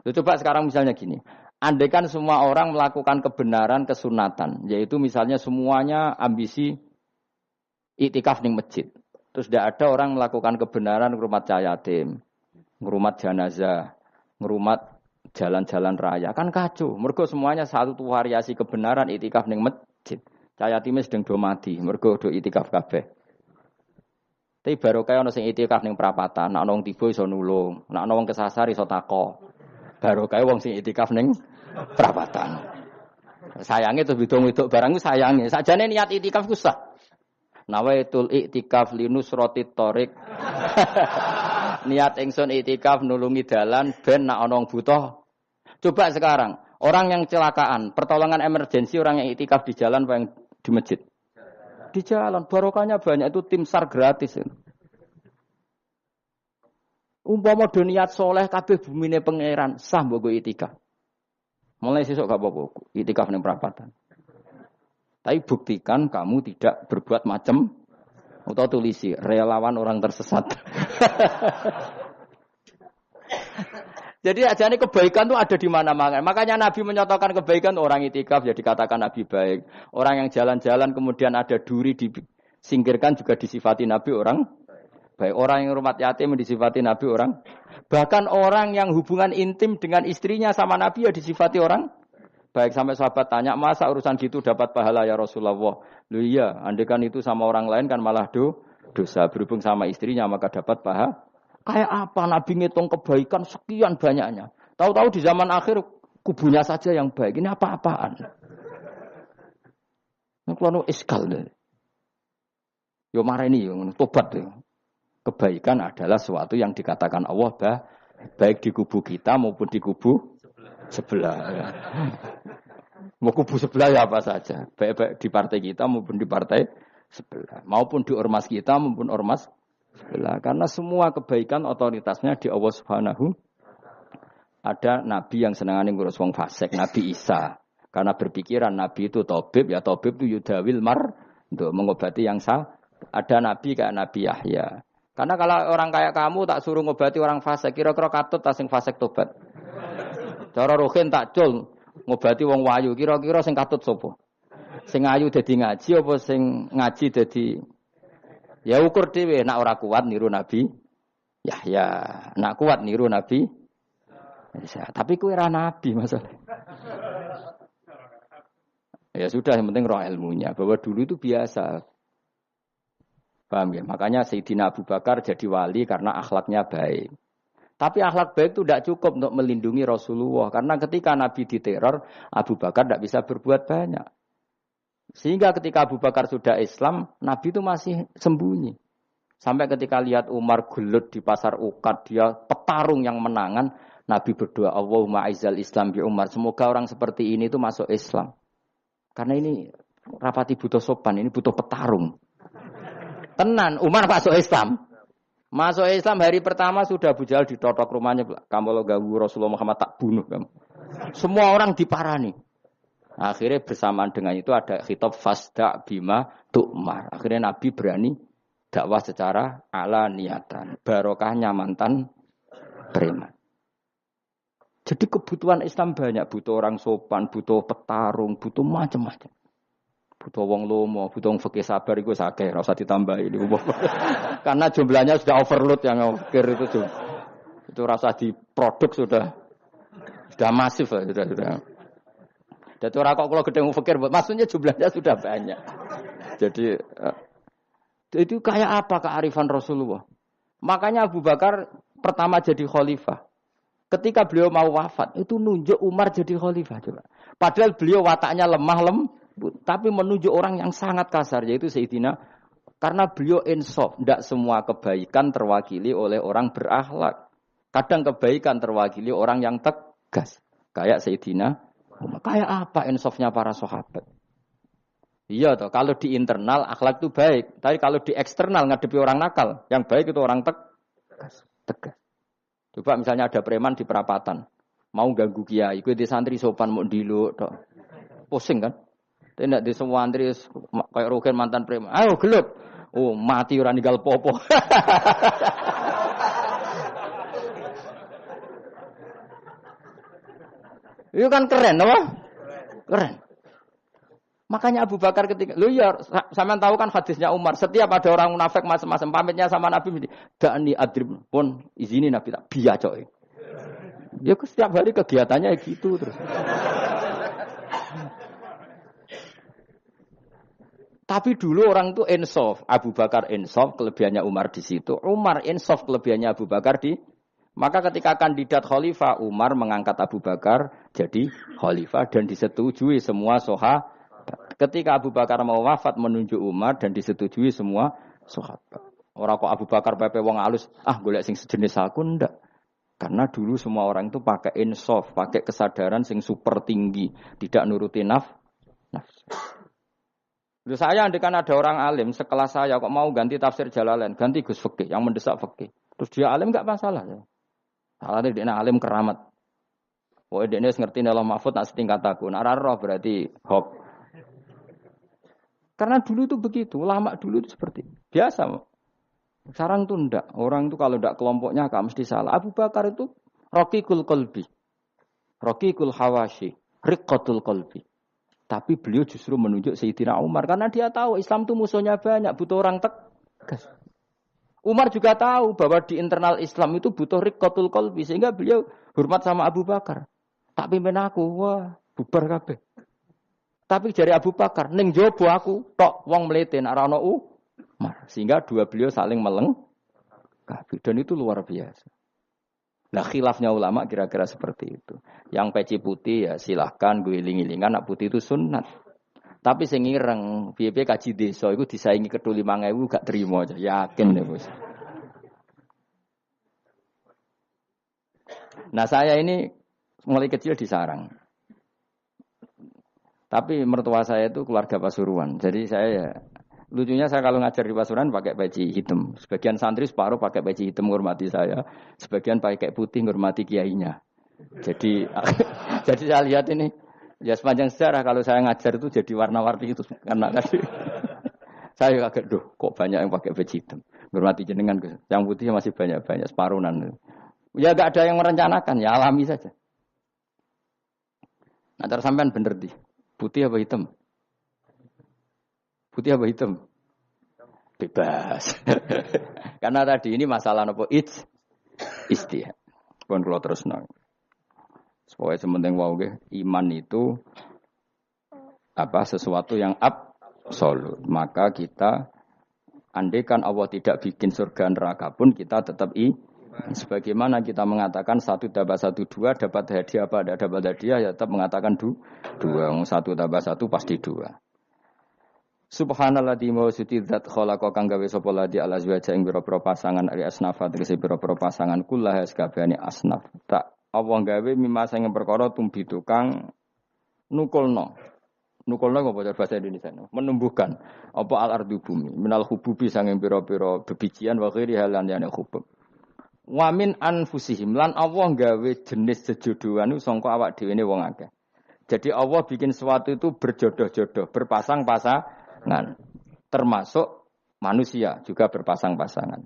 Coba sekarang misalnya gini. Andai kan semua orang melakukan kebenaran kesunatan, yaitu misalnya semuanya ambisi iktikaf di masjid. Terus tidak ada orang melakukan kebenaran ngrumat yatim, ngrumat jenazah, ngrumat jalan-jalan raya. Kan kacau. Mergo semuanya satu variasi kebenaran iktikaf ning masjid. Cah yatime sedang do mati, mergo do iktikaf kabeh. Tapi baru kaya ana sing iktikaf ning perapatan, nek ana wong tiba iso nulung, nek ana wong kesasar iso takok. Baru kaya wong sing iktikaf ning perapatan. Sayange terus widok-widok barang ku sayange. Sakjane niat itikaf ku sah. Nawaitul iktikaf linusratit thoriq. Niat ingsun iktikaf nulungi dalan ben nak ana wong butuh. Coba sekarang, orang yang kecelakaan, pertolongan emergensi orang yang iktikaf di jalan apa yang di masjid? Di jalan, barokahnya banyak itu tim SAR gratis. Umpama do niat soleh kabeh bumine pangeran, sah mbok iktikaf. Mulai sesuk gak apa-apa, iktikaf ning perapatan. Tapi buktikan kamu tidak berbuat macam atau tulisi relawan orang tersesat. Jadi ajane kebaikan itu ada di mana-mana. Makanya Nabi menyatakan kebaikan orang itikaf ya dikatakan Nabi baik. Orang yang jalan-jalan kemudian ada duri disingkirkan juga disifati Nabi orang baik. Orang yang rumah yatim disifati Nabi orang. Bahkan orang yang hubungan intim dengan istrinya sama Nabi ya disifati orang baik. Sampai sahabat tanya, masa urusan gitu dapat pahala ya Rasulullah? Loh iya, andekan itu sama orang lain kan malah dosa. Berhubung sama istrinya maka dapat pahala. Kayak apa Nabi ngitung kebaikan sekian banyaknya. Tahu-tahu di zaman akhir kubunya saja yang baik. Ini apa-apaan? Ini kalau iskal deh. Yo mareni yo tobat deh. Kebaikan adalah sesuatu yang dikatakan Allah baik di kubu kita maupun di kubu sebelah. Mau kubu sebelah ya apa saja. Baik di partai kita maupun di partai sebelah. Maupun di ormas kita maupun ormas sebelah. Karena semua kebaikan otoritasnya di Allah Subhanahu. Ada nabi yang senangane ngurus wong fasik, Nabi Isa. Karena berpikiran nabi itu tabib, ya tabib itu yudawil untuk mengobati yang salah. Ada nabi kayak Nabi Yahya. Karena kalau orang kayak kamu tak suruh ngobati orang fasik, kira-kira katut tak sing fasik tobat. Cara rohin tak cul ngobati wong wayu, kira-kira sing katut sapa? Sing ayu dadi ngaji apa sing ngaji dadi ya ukur dhewe, nek ora kuat niru Nabi Yahya, nek kuat niru Nabi Isa. Tapi kowe ora nabi masalah. Ya sudah, yang penting roh ilmunya bahwa dulu itu biasa. Paham ya? Makanya Sayyidina Abu Bakar jadi wali karena akhlaknya baik. Tapi akhlak baik itu tidak cukup untuk melindungi Rasulullah. Karena ketika Nabi diteror, Abu Bakar tidak bisa berbuat banyak. Sehingga ketika Abu Bakar sudah Islam, Nabi itu masih sembunyi. Sampai ketika lihat Umar gelut di pasar Ukad, dia petarung yang menangan, Nabi berdoa, Allahumma aizal Islam bi Umar. Semoga orang seperti ini itu masuk Islam. Karena ini rapati butuh sopan, ini butuh petarung. Tenan, Umar masuk Islam. Masuk Islam hari pertama sudah Abu Jahal ditotok rumahnya. Kamu lo ganggu Rasulullah Muhammad tak bunuh kamu. Semua orang diparani. Akhirnya bersamaan dengan itu ada khitab fasda bima tu'mar. Akhirnya Nabi berani dakwah secara ala niatan. Barokahnya mantan preman. Jadi kebutuhan Islam banyak. Butuh orang sopan, butuh petarung, butuh macam-macam. Butuh wong lomo, butuh wong fikih sabar iku sakeh, ora usah ditambahi niku. Karena jumlahnya sudah overload yang fikir itu. Itu rasa diproduk sudah masif lah, sudah. Dadi ora kok kula gedhe wong fikir, maksudnya jumlahnya sudah banyak. Jadi itu kayak apa kearifan Rasulullah? Makanya Abu Bakar pertama jadi khalifah. Ketika beliau mau wafat, itu nunjuk Umar jadi khalifah coba. Padahal beliau wataknya lemah tapi menunjuk orang yang sangat kasar, yaitu Sayyidina. Karena beliau insaf, tidak semua kebaikan terwakili oleh orang berakhlak. Kadang kebaikan terwakili orang yang tegas. Kayak Sayyidina. Kayak apa insafnya para sahabat? Iya toh, kalau di internal akhlak itu baik. Tapi kalau di eksternal ngadepi orang nakal, yang baik itu orang tegas. Coba misalnya ada preman di perapatan. Mau ganggu kiai, itu di santri sopan mau diluk. Pusing kan? Tidak di semua antri kayak Rogen mantan preman. Ayo gelut. Oh, mati ora ninggal popo. Itu kan keren, apa? Keren. Makanya Abu Bakar ketika, lu ya, sampean tahu kan hadisnya Umar. Setiap ada orang munafik macam-macam pamitnya sama Nabi, dakni adrib pun izini Nabi tak biacok. Ya setiap hari kegiatannya gitu terus. Tapi dulu orang itu insaf. Abu Bakar insaf, kelebihannya Umar di situ. Umar insaf, kelebihannya Abu Bakar di Maka ketika kandidat khalifah, Umar mengangkat Abu Bakar jadi khalifah dan disetujui semua sahabat. Ketika Abu Bakar mau wafat menunjuk Umar dan disetujui semua sahabat. Orang kok Abu Bakar pepe wong alus, golek sing sejenis aku ndak. Karena dulu semua orang itu pakai insaf, pakai kesadaran sing super tinggi, tidak nuruti nafsu. Saya andekan ada orang alim sekelas saya kok mau ganti tafsir Jalalain, ganti Gus Fikih yang mendesak fikih. Terus dia alim enggak masalah ya. Salahnya dia alim keramat. Wah dia ngerti Allah Mahfud nak setingkat aku. Nak roh berarti hop. Karena dulu itu begitu, ulama dulu itu seperti biasa. Sekarang itu enggak. Orang itu kalau enggak kelompoknya enggak mesti salah. Abu Bakar itu raqiqul qalbi. Raqiqul hawashi, riqqatul qalbi. Tapi beliau justru menunjuk Sayyidina Umar karena dia tahu Islam itu musuhnya banyak, butuh orang tegas. Umar juga tahu bahwa di internal Islam itu butuh riqqatul qalbi sehingga beliau hormat sama Abu Bakar. Tak pimpin aku, wah, bubar kabeh. Tapi jari Abu Bakar, ning jobo aku tok wong mlete nek ora ono sehingga dua beliau saling melengkapi dan itu luar biasa. Nah khilafnya ulama kira-kira seperti itu. Yang peci putih ya silahkan gue iling-ilingan nak putih itu sunat. Tapi sing ireng piye-piye kaji desa iku disaingi ketu 5.000 gak terima aja. Yakin deh bos. Nah saya ini mulai kecil di sarang. Tapi mertua saya itu keluarga Pasuruan. Jadi saya ya lucunya saya kalau ngajar di Pasuruan pakai peci hitam. Sebagian santri separuh pakai peci hitam menghormati saya. Sebagian pakai putih menghormati kiainya. Jadi jadi saya lihat ini ya sepanjang sejarah kalau saya ngajar itu jadi warna-warni itu karena tadi saya kaget kok banyak yang pakai peci hitam. Menghormati jenengan yang putih masih banyak separuhan. Ya enggak ada yang merencanakan, ya alami saja. Nah, terus sampean bener di putih apa hitam? Putih apa hitam? Bebas. Karena tadi ini masalah apa? Istihad. Pun kalau terus nang. Supaya sementing wau iman itu sesuatu yang absolut. Maka kita andaikan Allah tidak bikin surga neraka pun kita tetap sebagaimana kita mengatakan 1 tambah 1 2 dapat hadiah apa? Tidak dapat hadiah ya tetap mengatakan 2. 1 tambah 1 pasti 2. Subhanalladzi wa suci zat khalaqa kang gawe sapa ladi ala azwaja ing pira-pira pasangan ari asnafa tegese pira-pira pasangan kullah sakabehane asnaf tak Allah gawe mimma sing perkara tumbitu kang nukulno apa bahasa Indonesia menumbuhkan apa al ardu bumi minal hububi sanging pira-pira bebijian wa ghairi halan yana hubub wa min anfusihim lan Allah gawe jenis sejodohan iku sangka awak dhewe ne wong akeh. Jadi Allah bikin sesuatu itu berjodoh-jodoh, berpasang-pasangan. Termasuk manusia juga berpasang-pasangan.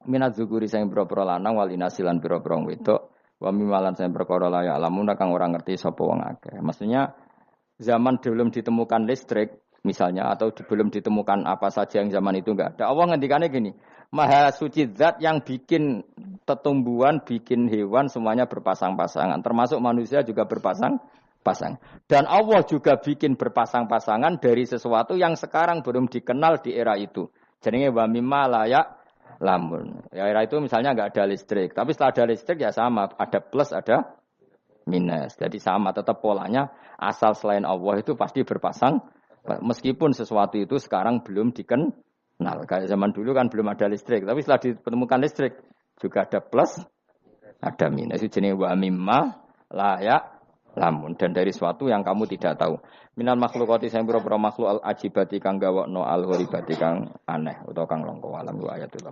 Minat zukuri sing pira-pira lanang wal inasilan pira-pira wedok wa mimalan sing perkara la ya'lamuna kang ora ngerti sapa wong akeh. Maksudnya zaman belum ditemukan listrik misalnya atau belum ditemukan apa saja yang zaman itu enggak ada. Allah ngendikane gini, Maha suci zat yang bikin tetumbuhan, bikin hewan semuanya berpasang-pasangan, termasuk manusia juga berpasang-pasangan. Dan Allah juga bikin berpasang-pasangan dari sesuatu yang sekarang belum dikenal di era itu. Jenenge wa mimma layak lamun. Ya era itu misalnya enggak ada listrik, tapi setelah ada listrik ya sama, ada plus ada minus. Jadi sama tetap polanya asal selain Allah itu pasti berpasang meskipun sesuatu itu sekarang belum dikenal. Kayak zaman dulu kan belum ada listrik, tapi setelah ditemukan listrik juga ada plus ada minus. Itu jenenge wa mimma layak lamun dan dari sesuatu yang kamu tidak tahu. Minal makhlukati sing pira-pira makhluk al ajibati kang gawokno al gharibati kang aneh utawa kang langka alam wa ayatul